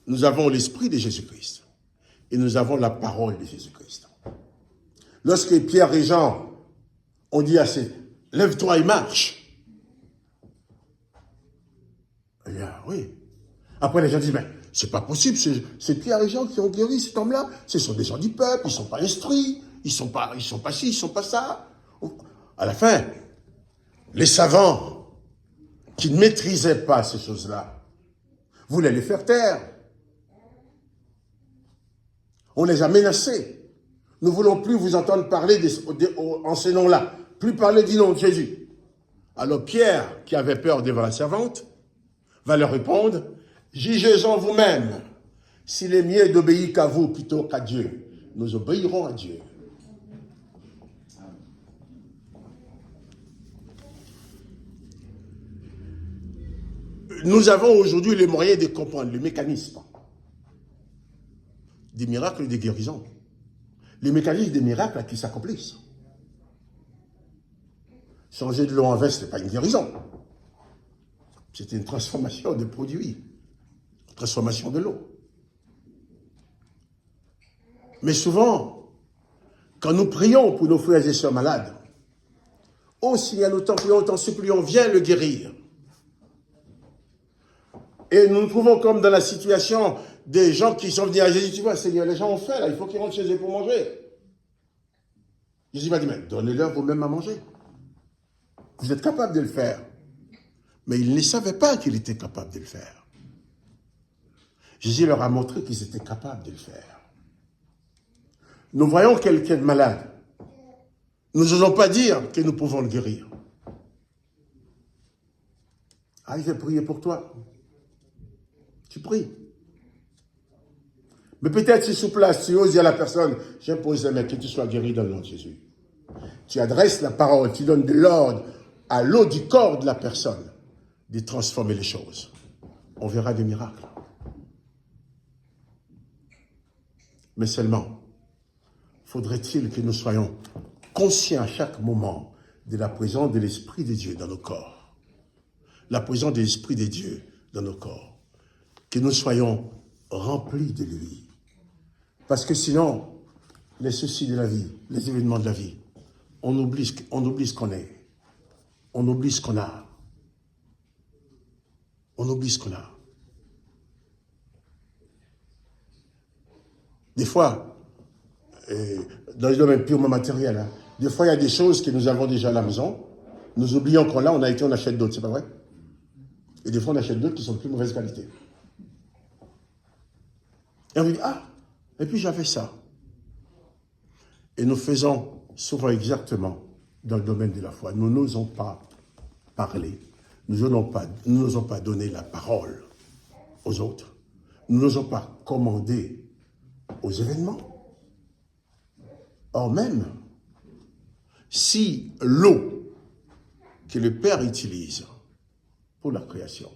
Nous avons l'esprit de Jésus-Christ. Et nous avons la parole de Jésus-Christ. Lorsque Pierre et Jean ont dit à ces, lève-toi et marche. Eh bien, oui. Après, les gens disent, mais c'est pas possible, c'est Pierre et Jean qui ont guéri cet homme-là. Ce sont des gens du peuple, ils sont pas instruits, ils sont pas ci, ils sont pas ça. À la fin, les savants qui ne maîtrisaient pas ces choses-là voulaient les faire taire. On les a menacés. Nous ne voulons plus vous entendre parler en ces noms-là. Plus parler du nom de Jésus. Alors Pierre, qui avait peur devant la servante, va leur répondre, jugez-en vous-même. S'il est mieux d'obéir qu'à vous plutôt qu'à Dieu, nous obéirons à Dieu. Nous avons aujourd'hui les moyens de comprendre le mécanisme des miracles et des guérisons. Les mécanismes des miracles qui s'accomplissent. Changer de l'eau en vin, ce n'est pas une guérison. C'était une transformation de produits, une transformation de l'eau. Mais souvent, quand nous prions pour nos frères et sœurs malades, oh Seigneur, nous t'en prions, t'en supplions, viens le guérir. Et nous nous trouvons comme dans la situation des gens qui sont venus à Jésus. Tu vois, Seigneur, les gens ont faim, là, il faut qu'ils rentrent chez eux pour manger. Jésus va dire, mais donnez-leur vous-même à manger. Vous êtes capable de le faire. Mais ils ne savaient pas qu'il était capable de le faire. Jésus leur a montré qu'ils étaient capables de le faire. Nous voyons quelqu'un de malade. Nous n'osons pas dire que nous pouvons le guérir. Ah, je vais prier pour toi. Tu pries. Mais peut-être si sur place, tu oses dire à la personne, j'impose mais que tu sois guéri dans le nom de Jésus. Tu adresses la parole, tu donnes de l'ordre à l'eau du corps de la personne de transformer les choses. On verra des miracles. Mais seulement, faudrait-il que nous soyons conscients à chaque moment de la présence de l'Esprit de Dieu dans nos corps. La présence de l'Esprit de Dieu dans nos corps. Que nous soyons remplis de lui. Parce que sinon, les soucis de la vie, les événements de la vie, on oublie ce qu'on est. On oublie ce qu'on a. On oublie ce qu'on a. Des fois, dans le domaine purement matériel, hein, des fois il y a des choses que nous avons déjà à la maison, nous oublions qu'on l'a, on achète d'autres, c'est pas vrai? Et des fois on achète d'autres qui sont de plus mauvaise qualité. Et on dit, ah, et puis j'avais ça. Et nous faisons souvent exactement dans le domaine de la foi. Nous n'osons pas parler. Nous n'osons pas donner la parole aux autres. Nous n'osons pas commander aux événements. Or même, si l'eau que le Père utilise pour la création,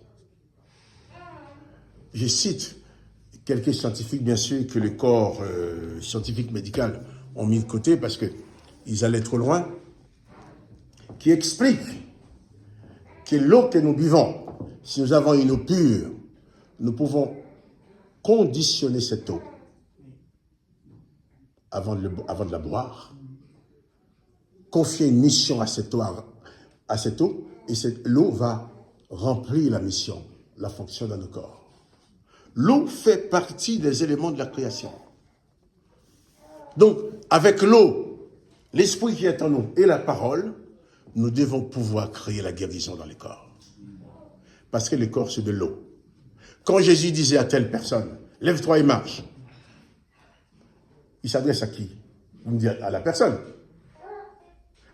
je cite quelques scientifiques, bien sûr, que le corps scientifique médical ont mis de côté parce qu'ils allaient trop loin, qui expliquent que l'eau que nous buvons, si nous avons une eau pure, nous pouvons conditionner cette eau avant de la boire, confier une mission à cette eau et l'eau va remplir la mission, la fonction dans nos corps. L'eau fait partie des éléments de la création. Donc, avec l'eau, l'esprit qui est en nous et la parole, nous devons pouvoir créer la guérison dans les corps. Parce que le corps, c'est de l'eau. Quand Jésus disait à telle personne, lève-toi et marche, il s'adresse à qui? Vous me direz, à la personne.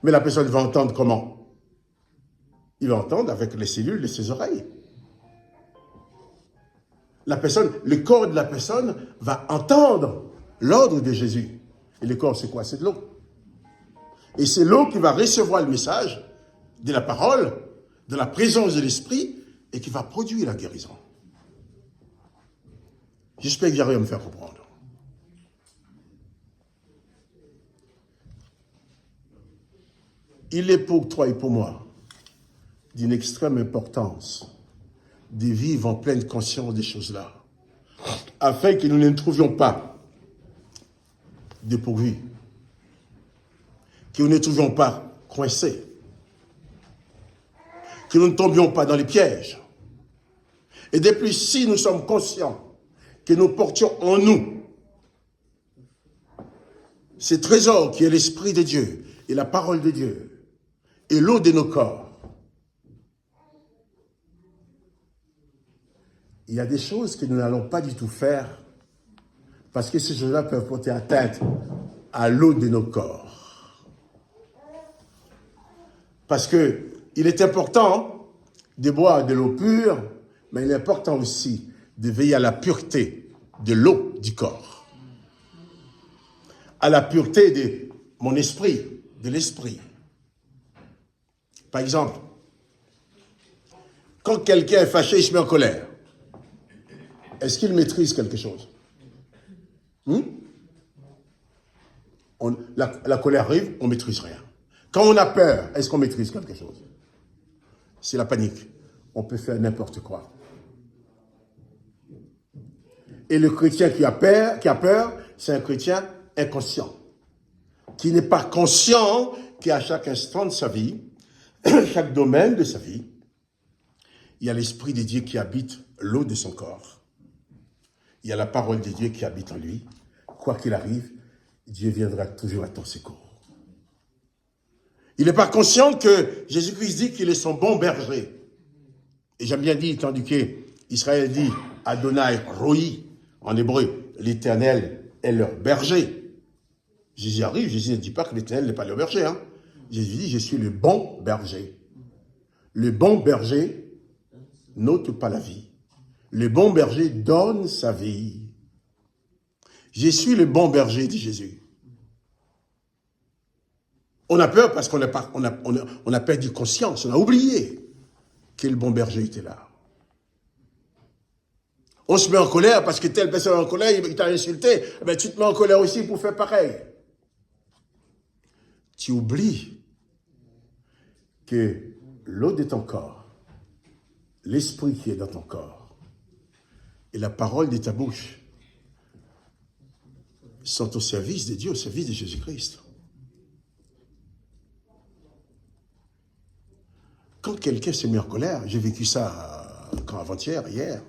Mais la personne va entendre comment? Il va entendre avec les cellules de ses oreilles. Le corps de la personne va entendre l'ordre de Jésus. Et le corps, c'est quoi? C'est de l'eau. Et c'est l'eau qui va recevoir le message de la parole, de la présence de l'esprit, et qui va produire la guérison. J'espère que j'arrive à me faire comprendre. Il est pour toi et pour moi d'une extrême importance de vivre en pleine conscience des choses-là, afin que nous ne trouvions pas dépourvus que nous ne trouvions pas coincés, que nous ne tombions pas dans les pièges. Et de plus, si nous sommes conscients que nous portions en nous ce trésor qui est l'Esprit de Dieu et la parole de Dieu et l'eau de nos corps, il y a des choses que nous n'allons pas du tout faire parce que ces choses-là peuvent porter atteinte à l'eau de nos corps. Parce que il est important de boire de l'eau pure, mais il est important aussi de veiller à la pureté de l'eau du corps. À la pureté de mon esprit, de l'esprit. Par exemple, quand quelqu'un est fâché, il se met en colère. Est-ce qu'il maîtrise quelque chose? La colère arrive, on ne maîtrise rien. Quand on a peur, est-ce qu'on maîtrise quelque chose? C'est la panique. On peut faire n'importe quoi. Et le chrétien qui a peur, c'est un chrétien inconscient, qui n'est pas conscient qu'à chaque instant de sa vie, chaque domaine de sa vie, il y a l'Esprit de Dieu qui habite l'eau de son corps. Il y a la parole de Dieu qui habite en lui. Quoi qu'il arrive, Dieu viendra toujours à ton secours. Il n'est pas conscient que Jésus-Christ dit qu'il est son bon berger. Et j'aime bien dit, tandis qu'Israël dit Adonai Roi, en hébreu, l'Éternel est leur berger. Jésus arrive, Jésus ne dit pas que l'Éternel n'est pas leur berger. Jésus dit, je suis le bon berger. Le bon berger n'ôte pas la vie. Le bon berger donne sa vie. Je suis le bon berger, dit Jésus. On a peur parce qu'on a perdu conscience, on a oublié que le bon berger était là. On se met en colère parce que telle personne est en colère, il t'a insulté, ben tu te mets en colère aussi pour faire pareil. Tu oublies que l'eau de ton corps, l'esprit qui est dans ton corps et la parole de ta bouche sont au service de Dieu, au service de Jésus-Christ. Quand quelqu'un s'est mis en colère, j'ai vécu ça avant-hier, hier,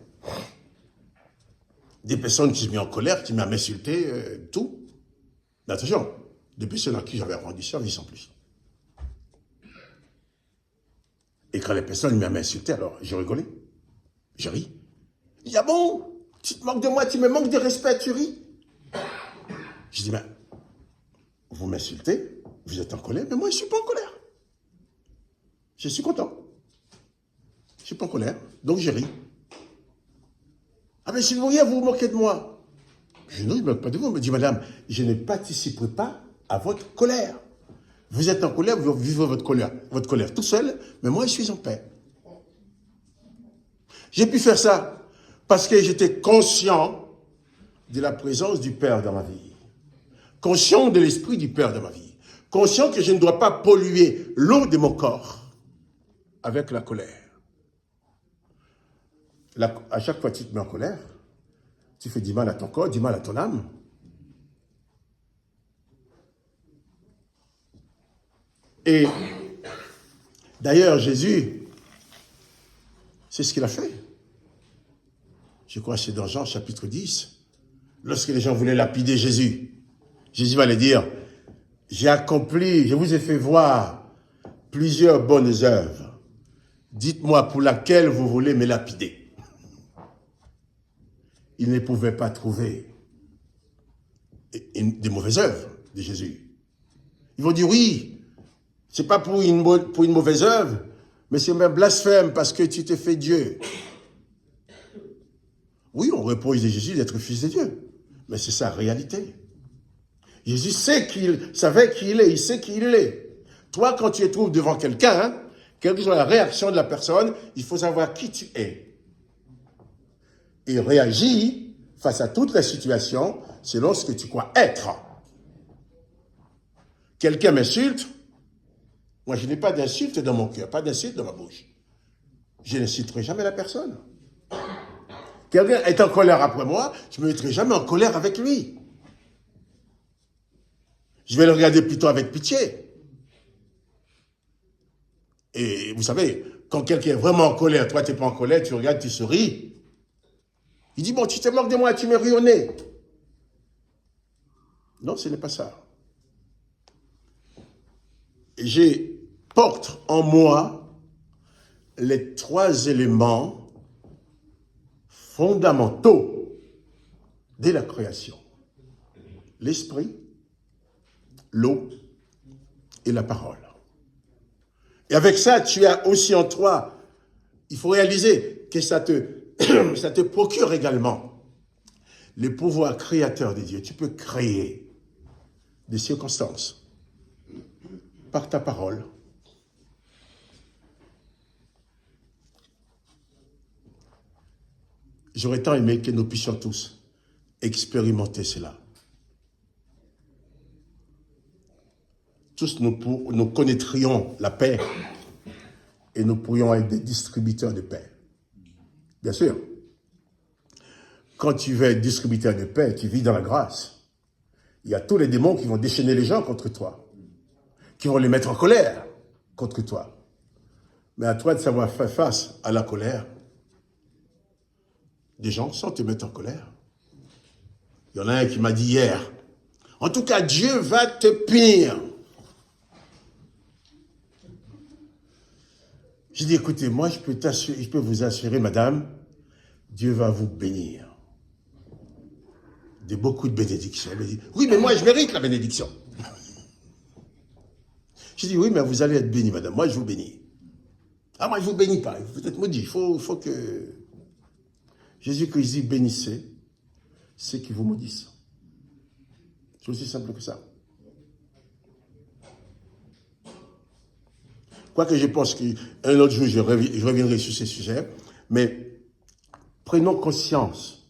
des personnes qui se mis en colère, qui m'ont insulté, tout. Mais attention, des personnes à qui j'avais rendu service en plus. Et quand les personnes m'ont insulté, alors j'ai rigolé, j'ai ri. Il dit, ah bon, tu te moques de moi, tu me manques de respect, tu ris. Je dis, mais vous m'insultez, vous êtes en colère, mais moi je ne suis pas en colère. Je suis content. Je ne suis pas en colère, donc je ris. Ah mais si vous riez, vous vous moquez de moi. Je dis, non, je ne me moque pas de vous. Il me dit, madame, je ne participerai pas à votre colère. Vous êtes en colère, vous vivez votre colère tout seul, mais moi je suis en paix. J'ai pu faire ça parce que j'étais conscient de la présence du Père dans ma vie. Conscient de l'esprit du Père dans ma vie. Conscient que je ne dois pas polluer l'eau de mon corps avec la colère. À chaque fois que tu te mets en colère, tu fais du mal à ton corps, du mal à ton âme. Et d'ailleurs, Jésus, c'est ce qu'il a fait. Je crois que c'est dans Jean chapitre 10. Lorsque les gens voulaient lapider Jésus, Jésus va leur dire, j'ai accompli, je vous ai fait voir plusieurs bonnes œuvres. Dites-moi pour laquelle vous voulez me lapider. Ils ne pouvaient pas trouver des mauvaises œuvres de Jésus. Ils vont dire, oui, c'est pas pour une mauvaise œuvre, mais c'est même blasphème parce que tu te fais Dieu. Oui, on repose de Jésus d'être fils de Dieu, mais c'est sa réalité. Jésus savait qui il est, il sait qui il est. Toi, quand tu te trouves devant quelqu'un, quelle que soit la réaction de la personne, il faut savoir qui tu es. Et réagis face à toutes les situations selon ce que tu crois être. Quelqu'un m'insulte, moi je n'ai pas d'insulte dans mon cœur, pas d'insulte dans ma bouche. Je n'insulterai jamais la personne. Quelqu'un est en colère après moi, je ne me mettrai jamais en colère avec lui. Je vais le regarder plutôt avec pitié. Et vous savez, quand quelqu'un est vraiment en colère, toi tu n'es pas en colère, tu regardes, tu souris. Il dit, bon, tu te moques de moi, tu me ris au nez. Non, ce n'est pas ça. Je porte en moi les 3 éléments fondamentaux de la création. L'esprit, l'eau et la parole. Et avec ça, tu as aussi en toi, il faut réaliser que ça te procure également le pouvoir créateur de Dieu. Tu peux créer des circonstances par ta parole. J'aurais tant aimé que nous puissions tous expérimenter cela. Tous nous connaîtrions la paix et nous pourrions être des distributeurs de paix. Bien sûr, quand tu veux être distributeur de paix, tu vis dans la grâce. Il y a tous les démons qui vont déchaîner les gens contre toi, qui vont les mettre en colère contre toi. Mais à toi de savoir faire face à la colère des gens sans te mettre en colère. Il y en a un qui m'a dit hier, en tout cas, Dieu va te punir. J'ai dit, écoutez, moi, je peux vous assurer, madame, Dieu va vous bénir. De beaucoup de bénédictions. Elle me dit, oui, mais moi, je mérite la bénédiction. J'ai dit, oui, mais vous allez être béni, madame. Moi, je vous bénis. Ah, moi, je vous bénis pas. Vous êtes maudit. Il faut que... Jésus-Christ dit, bénissez ceux qui vous maudissent. C'est aussi simple que ça. Quoique je pense qu'un autre jour, je reviendrai sur ces sujets, mais prenons conscience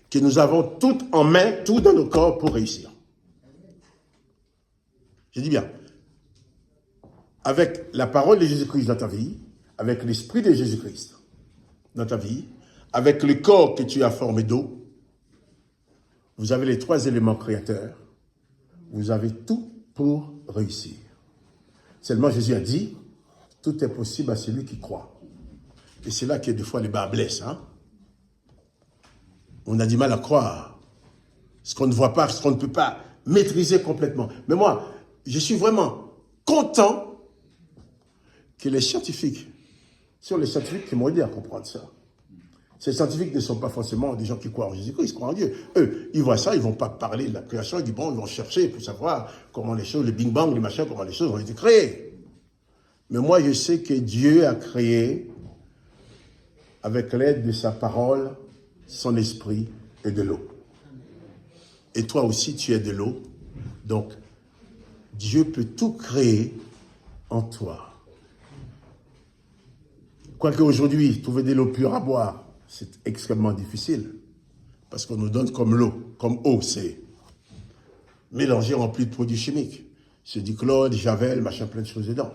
que nous avons tout en main, tout dans nos corps pour réussir. Je dis bien, avec la parole de Jésus-Christ dans ta vie, avec l'esprit de Jésus-Christ dans ta vie, avec le corps que tu as formé d'eau, vous avez les 3 éléments créateurs, vous avez tout pour réussir. Seulement Jésus a dit, tout est possible à celui qui croit. Et c'est là que des fois les bas blessent. Hein? On a du mal à croire. Ce qu'on ne voit pas, ce qu'on ne peut pas maîtriser complètement. Mais moi, je suis vraiment content que les scientifiques, sur les scientifiques qui m'ont aidé à comprendre ça. Ces scientifiques ne sont pas forcément des gens qui croient en Jésus-Christ, ils croient en Dieu. Eux, ils voient ça, ils ne vont pas parler de la création, ils disent bon, ils vont chercher pour savoir comment les choses, le Big Bang, les machins, comment les choses ont été créées. Mais moi, je sais que Dieu a créé, avec l'aide de sa parole, son esprit et de l'eau. Et toi aussi, tu es de l'eau. Donc, Dieu peut tout créer en toi. Quoique aujourd'hui, trouver de l'eau pure à boire, c'est extrêmement difficile. Parce qu'on nous donne comme l'eau, comme eau, c'est mélangé, rempli de produits chimiques. C'est du chlore, du javel, machin, plein de choses dedans.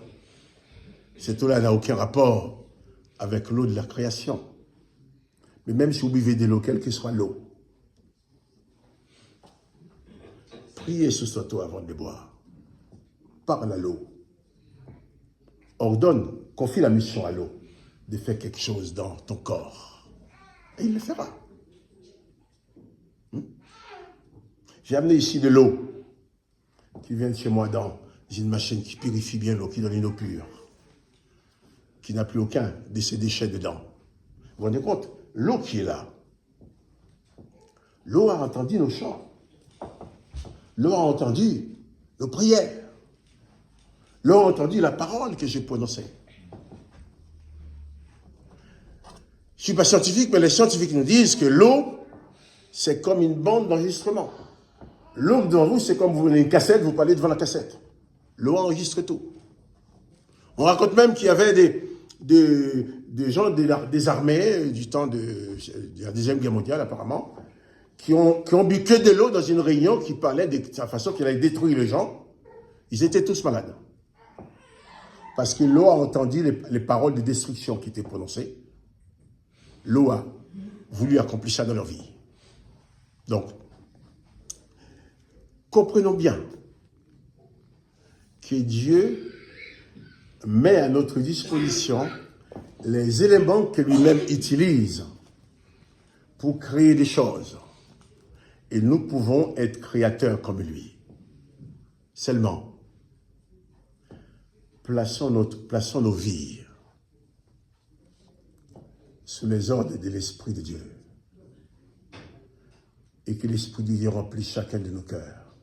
Cette eau-là n'a aucun rapport avec l'eau de la création. Mais même si vous buvez de l'eau, quelle que soit l'eau, priez sur cette eau avant de boire. Parle à l'eau. Ordonne, confie la mission à l'eau de faire quelque chose dans ton corps. Et il le fera. J'ai amené ici de l'eau qui vient de chez moi dans une machine qui purifie bien l'eau, qui donne une eau pure, qui n'a plus aucun de ces déchets dedans. Vous vous rendez compte? L'eau qui est là, l'eau a entendu nos chants, l'eau a entendu nos prières, l'eau a entendu la parole que j'ai prononcée. Je ne suis pas scientifique, mais les scientifiques nous disent que l'eau, c'est comme une bande d'enregistrement. L'eau devant vous, c'est comme vous avez une cassette, vous parlez devant la cassette. L'eau enregistre tout. On raconte même qu'il y avait des gens des armées du temps de la Deuxième Guerre mondiale, apparemment, qui ont bu que de l'eau dans une réunion qui parlait de la façon qu'elle allait détruire les gens. Ils étaient tous malades. Parce que l'eau a entendu les paroles de destruction qui étaient prononcées. L'eau a voulu accomplir ça dans leur vie. Donc, comprenons bien que Dieu met à notre disposition les éléments que lui-même utilise pour créer des choses. Et nous pouvons être créateurs comme lui. Seulement, plaçons nos vies sous les ordres de l'Esprit de Dieu. Et que l'Esprit de Dieu remplisse chacun de nos cœurs.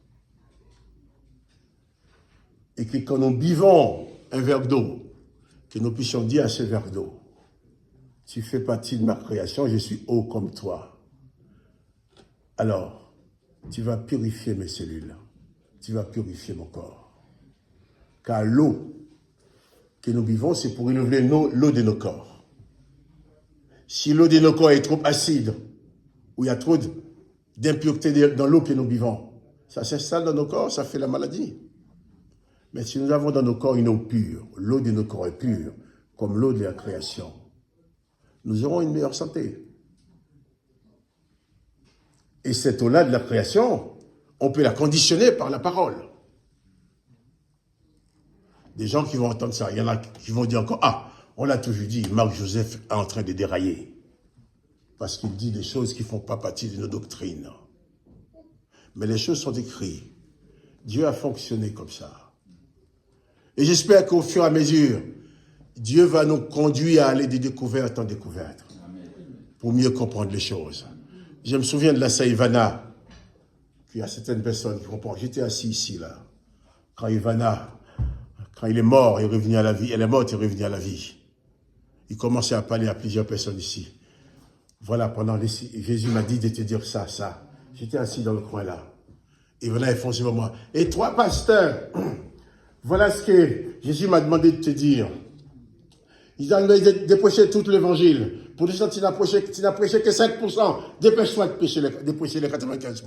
Et que quand nous buvons un verre d'eau, que nous puissions dire à ce verre d'eau, tu fais partie de ma création, je suis eau comme toi. Alors, tu vas purifier mes cellules, tu vas purifier mon corps. Car l'eau que nous buvons, c'est pour renouveler l'eau de nos corps. Si l'eau de nos corps est trop acide, ou il y a trop d'impureté dans l'eau que nous buvons, ça s'installe dans nos corps, ça fait la maladie. Mais si nous avons dans nos corps une eau pure, l'eau de nos corps est pure, comme l'eau de la création, nous aurons une meilleure santé. Et cette eau-là de la création, on peut la conditionner par la parole. Des gens qui vont entendre ça, il y en a qui vont dire encore, ah, on l'a toujours dit, Marc-Joseph est en train de dérailler. Parce qu'il dit des choses qui ne font pas partie de nos doctrines. Mais les choses sont écrites. Dieu a fonctionné comme ça. Et j'espère qu'au fur et à mesure, Dieu va nous conduire à aller de découverte en découverte. Pour mieux comprendre les choses. Je me souviens de la Saïvana, qu'il y a certaines personnes qui comprennent. J'étais assis ici, là. Quand Ivana, quand il est mort, il est revenu à la vie. Elle est morte, il est revenu à la vie. Il commençait à parler à plusieurs personnes ici. Voilà, Jésus m'a dit de te dire ça, ça. J'étais assis dans le coin là. Et voilà, il fonce vers moi. Et toi, pasteur, voilà ce que Jésus m'a demandé de te dire. Il a demandé de prêcher tout l'évangile. Pour l'instant, tu n'as prêché que 5%. Dépêche-toi de prêcher les 95%.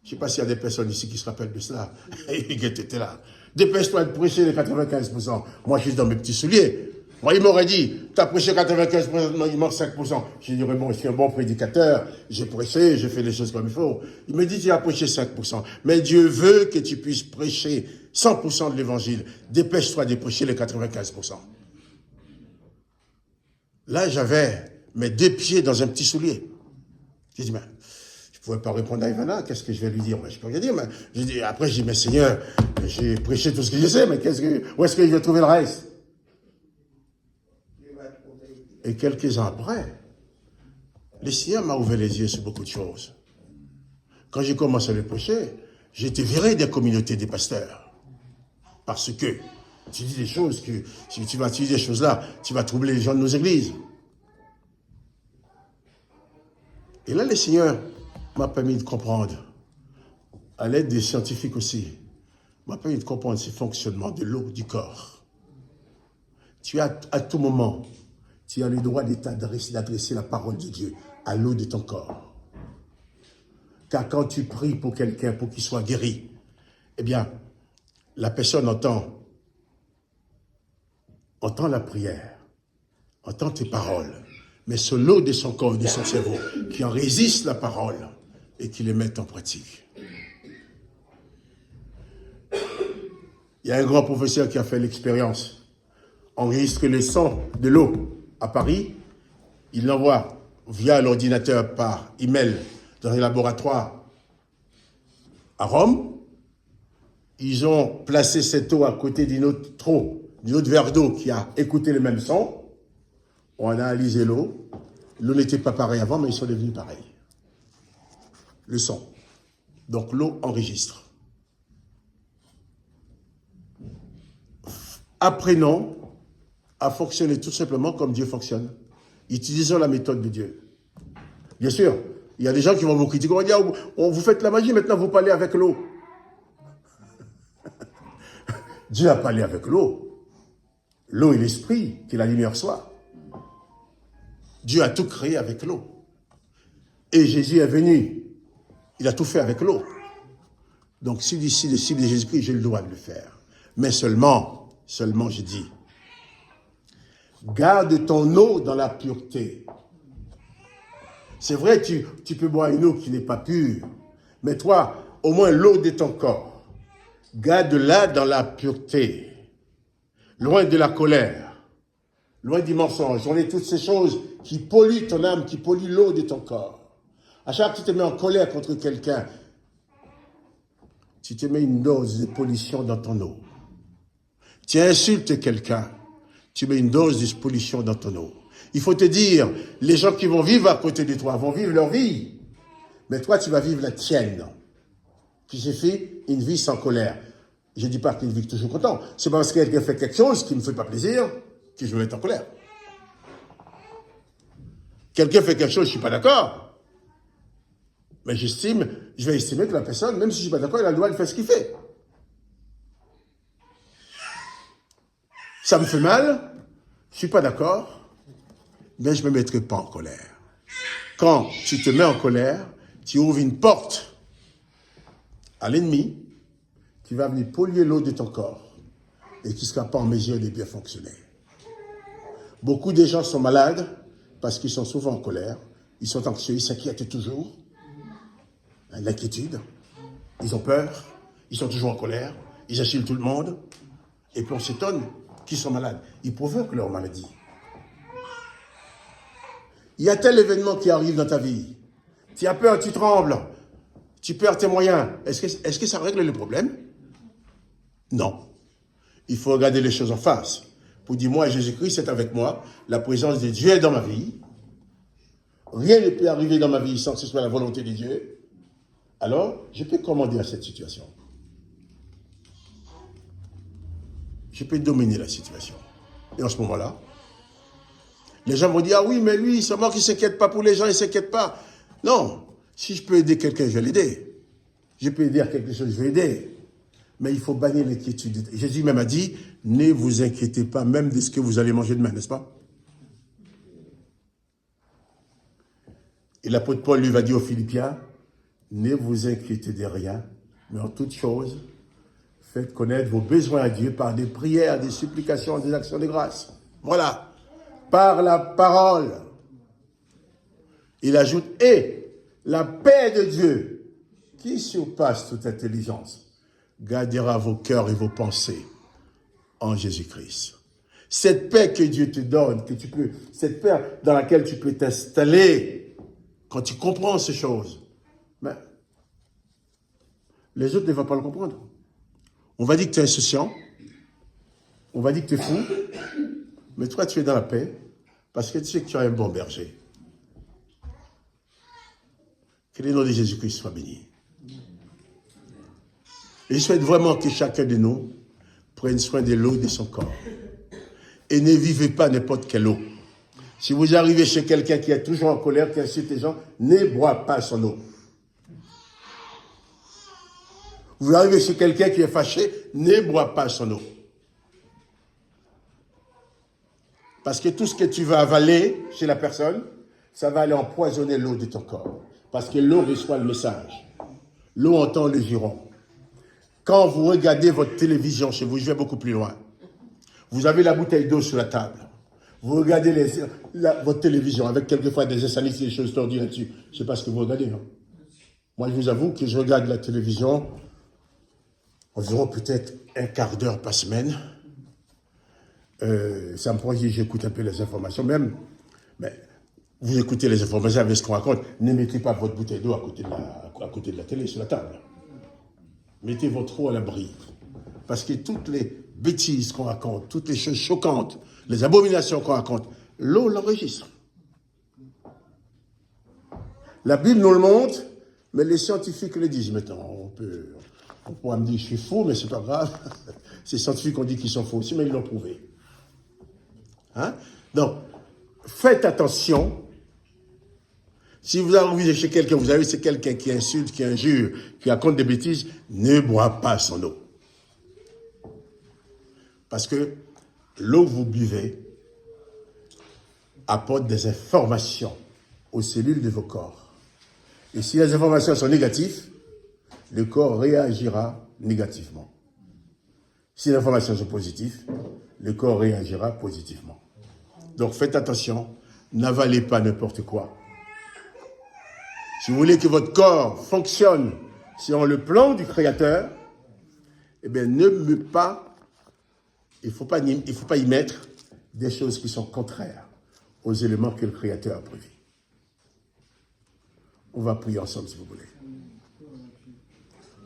Je ne sais pas s'il y a des personnes ici qui se rappellent de cela. Et qui étaient là. Dépêche-toi de prêcher les 95%. Moi, je suis dans mes petits souliers. Moi, il m'aurait dit, tu as prêché 95%, non, il manque 5%. Je dirais, bon, je suis un bon prédicateur, j'ai prêché, j'ai fait les choses comme il faut. Il me dit, tu as prêché 5%. Mais Dieu veut que tu puisses prêcher 100% de l'évangile. Dépêche-toi de prêcher les 95%. Là, j'avais mes 2 pieds dans un petit soulier. J'ai dit, mais je ne pouvais pas répondre à Ivana, qu'est-ce que je vais lui dire? Je ne peux rien dire. Mais après, j'ai dit, mais Seigneur, j'ai prêché tout ce que je sais, mais où est-ce que je vais trouver le reste? Et quelques ans après, le Seigneur m'a ouvert les yeux sur beaucoup de choses. Quand j'ai commencé à le prêcher, j'ai été viré des communautés des pasteurs. Parce que tu dis des choses que, si tu vas utiliser ces choses-là, tu vas troubler les gens de nos églises. Et là, le Seigneur m'a permis de comprendre, à l'aide des scientifiques aussi, m'a permis de comprendre ce fonctionnement de l'eau du corps. Tu as à tout moment, tu as le droit d'adresser la parole de Dieu à l'eau de ton corps. Car quand tu pries pour quelqu'un, pour qu'il soit guéri, eh bien, la personne entend la prière, entend tes paroles, mais c'est l'eau de son corps, de son cerveau, qui en résiste la parole et qui les met en pratique. Il y a un grand professeur qui a fait l'expérience, enregistre le son de l'eau à Paris, il l'envoie via l'ordinateur par email dans un laboratoire à Rome. Ils ont placé cette eau à côté d'une autre verre d'eau qui a écouté le même son. On a analysé l'eau. L'eau n'était pas pareille avant, mais ils sont devenus pareils. Le son. Donc l'eau enregistre. Apprenons à fonctionner tout simplement comme Dieu fonctionne. Utilisons la méthode de Dieu. Bien sûr, il y a des gens qui vont vous critiquer. On va dire, vous faites la magie, maintenant vous parlez avec l'eau. Dieu a parlé avec l'eau. L'eau est l'esprit, que la lumière soit. Dieu a tout créé avec l'eau. Et Jésus est venu. Il a tout fait avec l'eau. Donc, si d'ici le cible de Jésus-Christ, j'ai le droit de le faire. Mais seulement, je dis, garde ton eau dans la pureté. C'est vrai, tu peux boire une eau qui n'est pas pure. Mais toi, au moins l'eau de ton corps, garde-la dans la pureté. loin de la colère, loin du mensonge, loin de toutes ces choses qui polluent ton âme, qui polluent l'eau de ton corps. À chaque fois que tu te mets en colère contre quelqu'un, tu te mets une dose de pollution dans ton eau. Tu insultes quelqu'un, tu mets une dose de pollution dans ton eau. Il faut te dire, les gens qui vont vivre à côté de toi vont vivre leur vie, mais toi tu vas vivre la tienne, qui se fait une vie sans colère. Je ne dis pas qu'une vie toujours content. C'est pas parce que quelqu'un fait quelque chose qui ne me fait pas plaisir que je me mets en colère. Quelqu'un fait quelque chose, je ne suis pas d'accord. Mais je vais estimer que la personne, même si je ne suis pas d'accord, elle a le droit de faire ce qu'il fait. Ça me fait mal, je ne suis pas d'accord, mais je ne me mettrai pas en colère. Quand tu te mets en colère, tu ouvres une porte à l'ennemi qui va venir polluer l'eau de ton corps et qui ne sera pas en mesure de bien fonctionner. Beaucoup de gens sont malades parce qu'ils sont souvent en colère, ils sont anxieux, ils s'inquiètent toujours. L'inquiétude, ils ont peur, ils sont toujours en colère, ils insultent tout le monde, et puis on s'étonne qu'ils sont malades. Ils provoquent leur maladie. Il y a tel événement qui arrive dans ta vie, tu as peur, tu trembles, tu perds tes moyens. Est-ce que ça règle le problème? Non. Il faut regarder les choses en face. Pour dire, moi, Jésus-Christ est avec moi, la présence de Dieu est dans ma vie, rien ne peut arriver dans ma vie sans que ce soit la volonté de Dieu. Alors, je peux commander à cette situation. Je peux dominer la situation. Et en ce moment-là, les gens vont dire, ah oui, mais lui, c'est moi qui ne s'inquiète pas pour les gens, il ne s'inquiète pas. Non, si je peux aider quelqu'un, je vais l'aider. Je peux aider à quelque chose, je vais aider. Mais il faut bannir l'inquiétude. Jésus même a dit, ne vous inquiétez pas même de ce que vous allez manger demain, n'est-ce pas? Et l'apôtre Paul lui va dire aux Philippiens, ne vous inquiétez de rien, mais en toute chose, faites connaître vos besoins à Dieu par des prières, des supplications, des actions de grâce. Voilà. Par la parole. Il ajoute, et la paix de Dieu, qui surpasse toute intelligence, gardera vos cœurs et vos pensées en Jésus-Christ. Cette paix que Dieu te donne, cette paix dans laquelle tu peux t'installer, quand tu comprends ces choses, mais les autres ne vont pas le comprendre. On va dire que tu es insouciant, on va dire que tu es fou, mais toi tu es dans la paix parce que tu sais que tu as un bon berger. Que le nom de Jésus-Christ soit béni. Et je souhaite vraiment que chacun de nous prenne soin de l'eau de son corps. Et ne vivez pas n'importe quelle eau. Si vous arrivez chez quelqu'un qui est toujours en colère, qui insulte les gens, ne bois pas son eau. Vous arrivez chez quelqu'un qui est fâché, ne bois pas son eau. Parce que tout ce que tu vas avaler chez la personne, ça va aller empoisonner l'eau de ton corps. Parce que l'eau reçoit le message. L'eau entend le juron. Quand vous regardez votre télévision chez vous, je vais beaucoup plus loin. Vous avez la bouteille d'eau sur la table. Vous regardez votre télévision avec quelquefois des insanités, des choses tordues là-dessus. Je ne sais pas ce que vous regardez. Hein. Moi, je vous avoue que je regarde la télévision environ peut-être un quart d'heure par semaine. Ça me prend, j'écoute un peu les informations même. Mais vous écoutez les informations avec ce qu'on raconte. Ne mettez pas votre bouteille d'eau à côté de la télé, sur la table. Mettez votre eau à l'abri. Parce que toutes les bêtises qu'on raconte, toutes les choses choquantes, les abominations qu'on raconte, l'eau l'enregistre. La Bible nous le montre, mais les scientifiques le disent maintenant. On pourra me dire que je suis fou, mais c'est pas grave. Ces scientifiques ont dit qu'ils sont faux aussi, mais ils l'ont prouvé. Hein? Donc, faites attention. Si vous arrivez chez quelqu'un, vous avez c'est quelqu'un qui insulte, qui injure, qui raconte des bêtises, ne bois pas son eau. Parce que l'eau que vous buvez apporte des informations aux cellules de vos corps. Et si les informations sont négatives, le corps réagira négativement. Si les informations sont positives, le corps réagira positivement. Donc faites attention, n'avalez pas n'importe quoi. Si vous voulez que votre corps fonctionne selon le plan du Créateur, eh bien, ne il ne faut pas y mettre des choses qui sont contraires aux éléments que le Créateur a prévus. On va prier ensemble si vous voulez.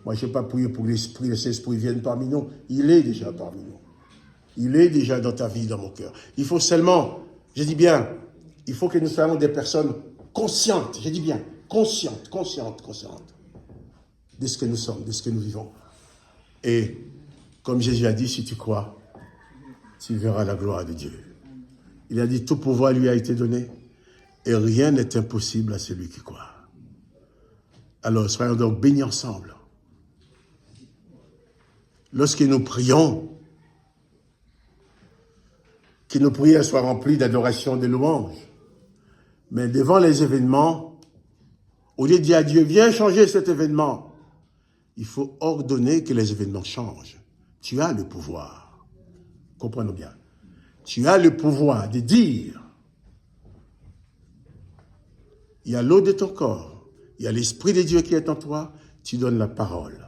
Moi, je n'ai pas prié pour que l'Esprit, le Saint-Esprit vienne parmi nous. Il est déjà parmi nous. Il est déjà dans ta vie, dans mon cœur. Il faut seulement, je dis bien, il faut que nous soyons des personnes conscientes, je dis bien, conscientes de ce que nous sommes, de ce que nous vivons. Et, comme Jésus a dit, si tu crois, tu verras la gloire de Dieu. Il a dit, tout pouvoir lui a été donné, et rien n'est impossible à celui qui croit. Alors, soyons donc bénis ensemble. Lorsque nous prions, que nos prières soient remplies d'adoration, de louanges. Mais devant les événements, au lieu de dire à Dieu, viens changer cet événement, il faut ordonner que les événements changent. Tu as le pouvoir. Comprenons bien. Tu as le pouvoir de dire, il y a l'eau de ton corps, il y a l'Esprit de Dieu qui est en toi, tu donnes la parole.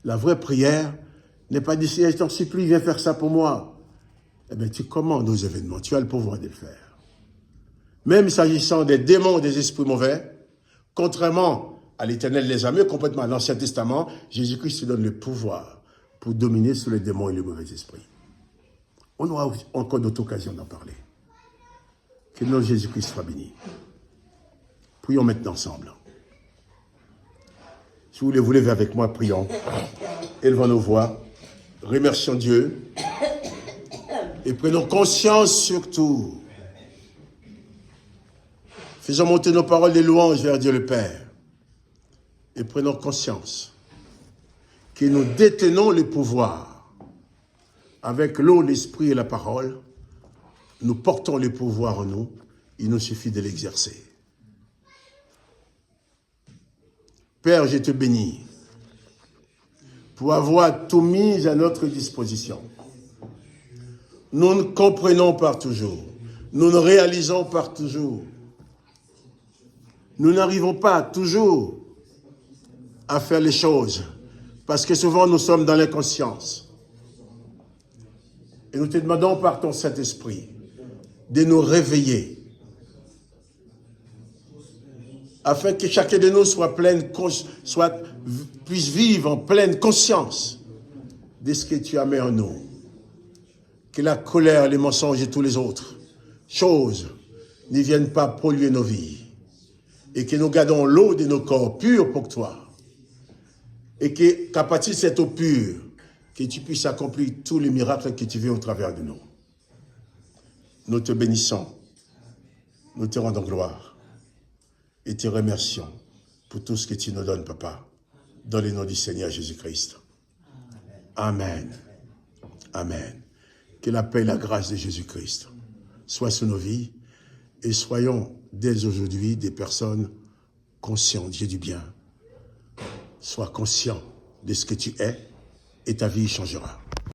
La vraie prière n'est pas d'ici, je t'en supplie, viens faire ça pour moi. Eh bien, tu commandes aux événements, tu as le pouvoir de le faire. Même s'agissant des démons, des esprits mauvais, contrairement à l'Éternel des armées, complètement à l'Ancien Testament, Jésus-Christ te donne le pouvoir pour dominer sur les démons et les mauvais esprits. On aura encore d'autres occasions d'en parler. Que le nom de Jésus-Christ soit béni. Prions maintenant ensemble. Si vous voulez vous lever avec moi, prions. Élevons nos voix. Remercions Dieu. Et prenons conscience surtout. Faisons monter nos paroles de louange vers Dieu le Père. Et prenons conscience que nous détenons le pouvoir. Avec l'eau, l'esprit et la parole, nous portons le pouvoir en nous. Il nous suffit de l'exercer. Père, je te bénis pour avoir tout mis à notre disposition. Nous ne comprenons pas toujours. Nous ne réalisons pas toujours. Nous n'arrivons pas toujours à faire les choses parce que souvent nous sommes dans l'inconscience. Et nous te demandons par ton Saint-Esprit de nous réveiller afin que chacun de nous puisse vivre en pleine conscience de ce que tu as mis en nous. Que la colère, les mensonges et tous les autres choses ne viennent pas polluer nos vies. Et que nous gardons l'eau de nos corps pure pour toi. Et qu'à partir de cette eau pure, que tu puisses accomplir tous les miracles que tu veux au travers de nous. Nous te bénissons. Nous te rendons gloire. Et te remercions pour tout ce que tu nous donnes, Papa, dans le nom du Seigneur Jésus-Christ. Amen. Amen. Que la paix et la grâce de Jésus-Christ soient sur nos vies et soyons dès aujourd'hui des personnes conscientes, j'ai du bien. Sois conscient de ce que tu es et ta vie changera.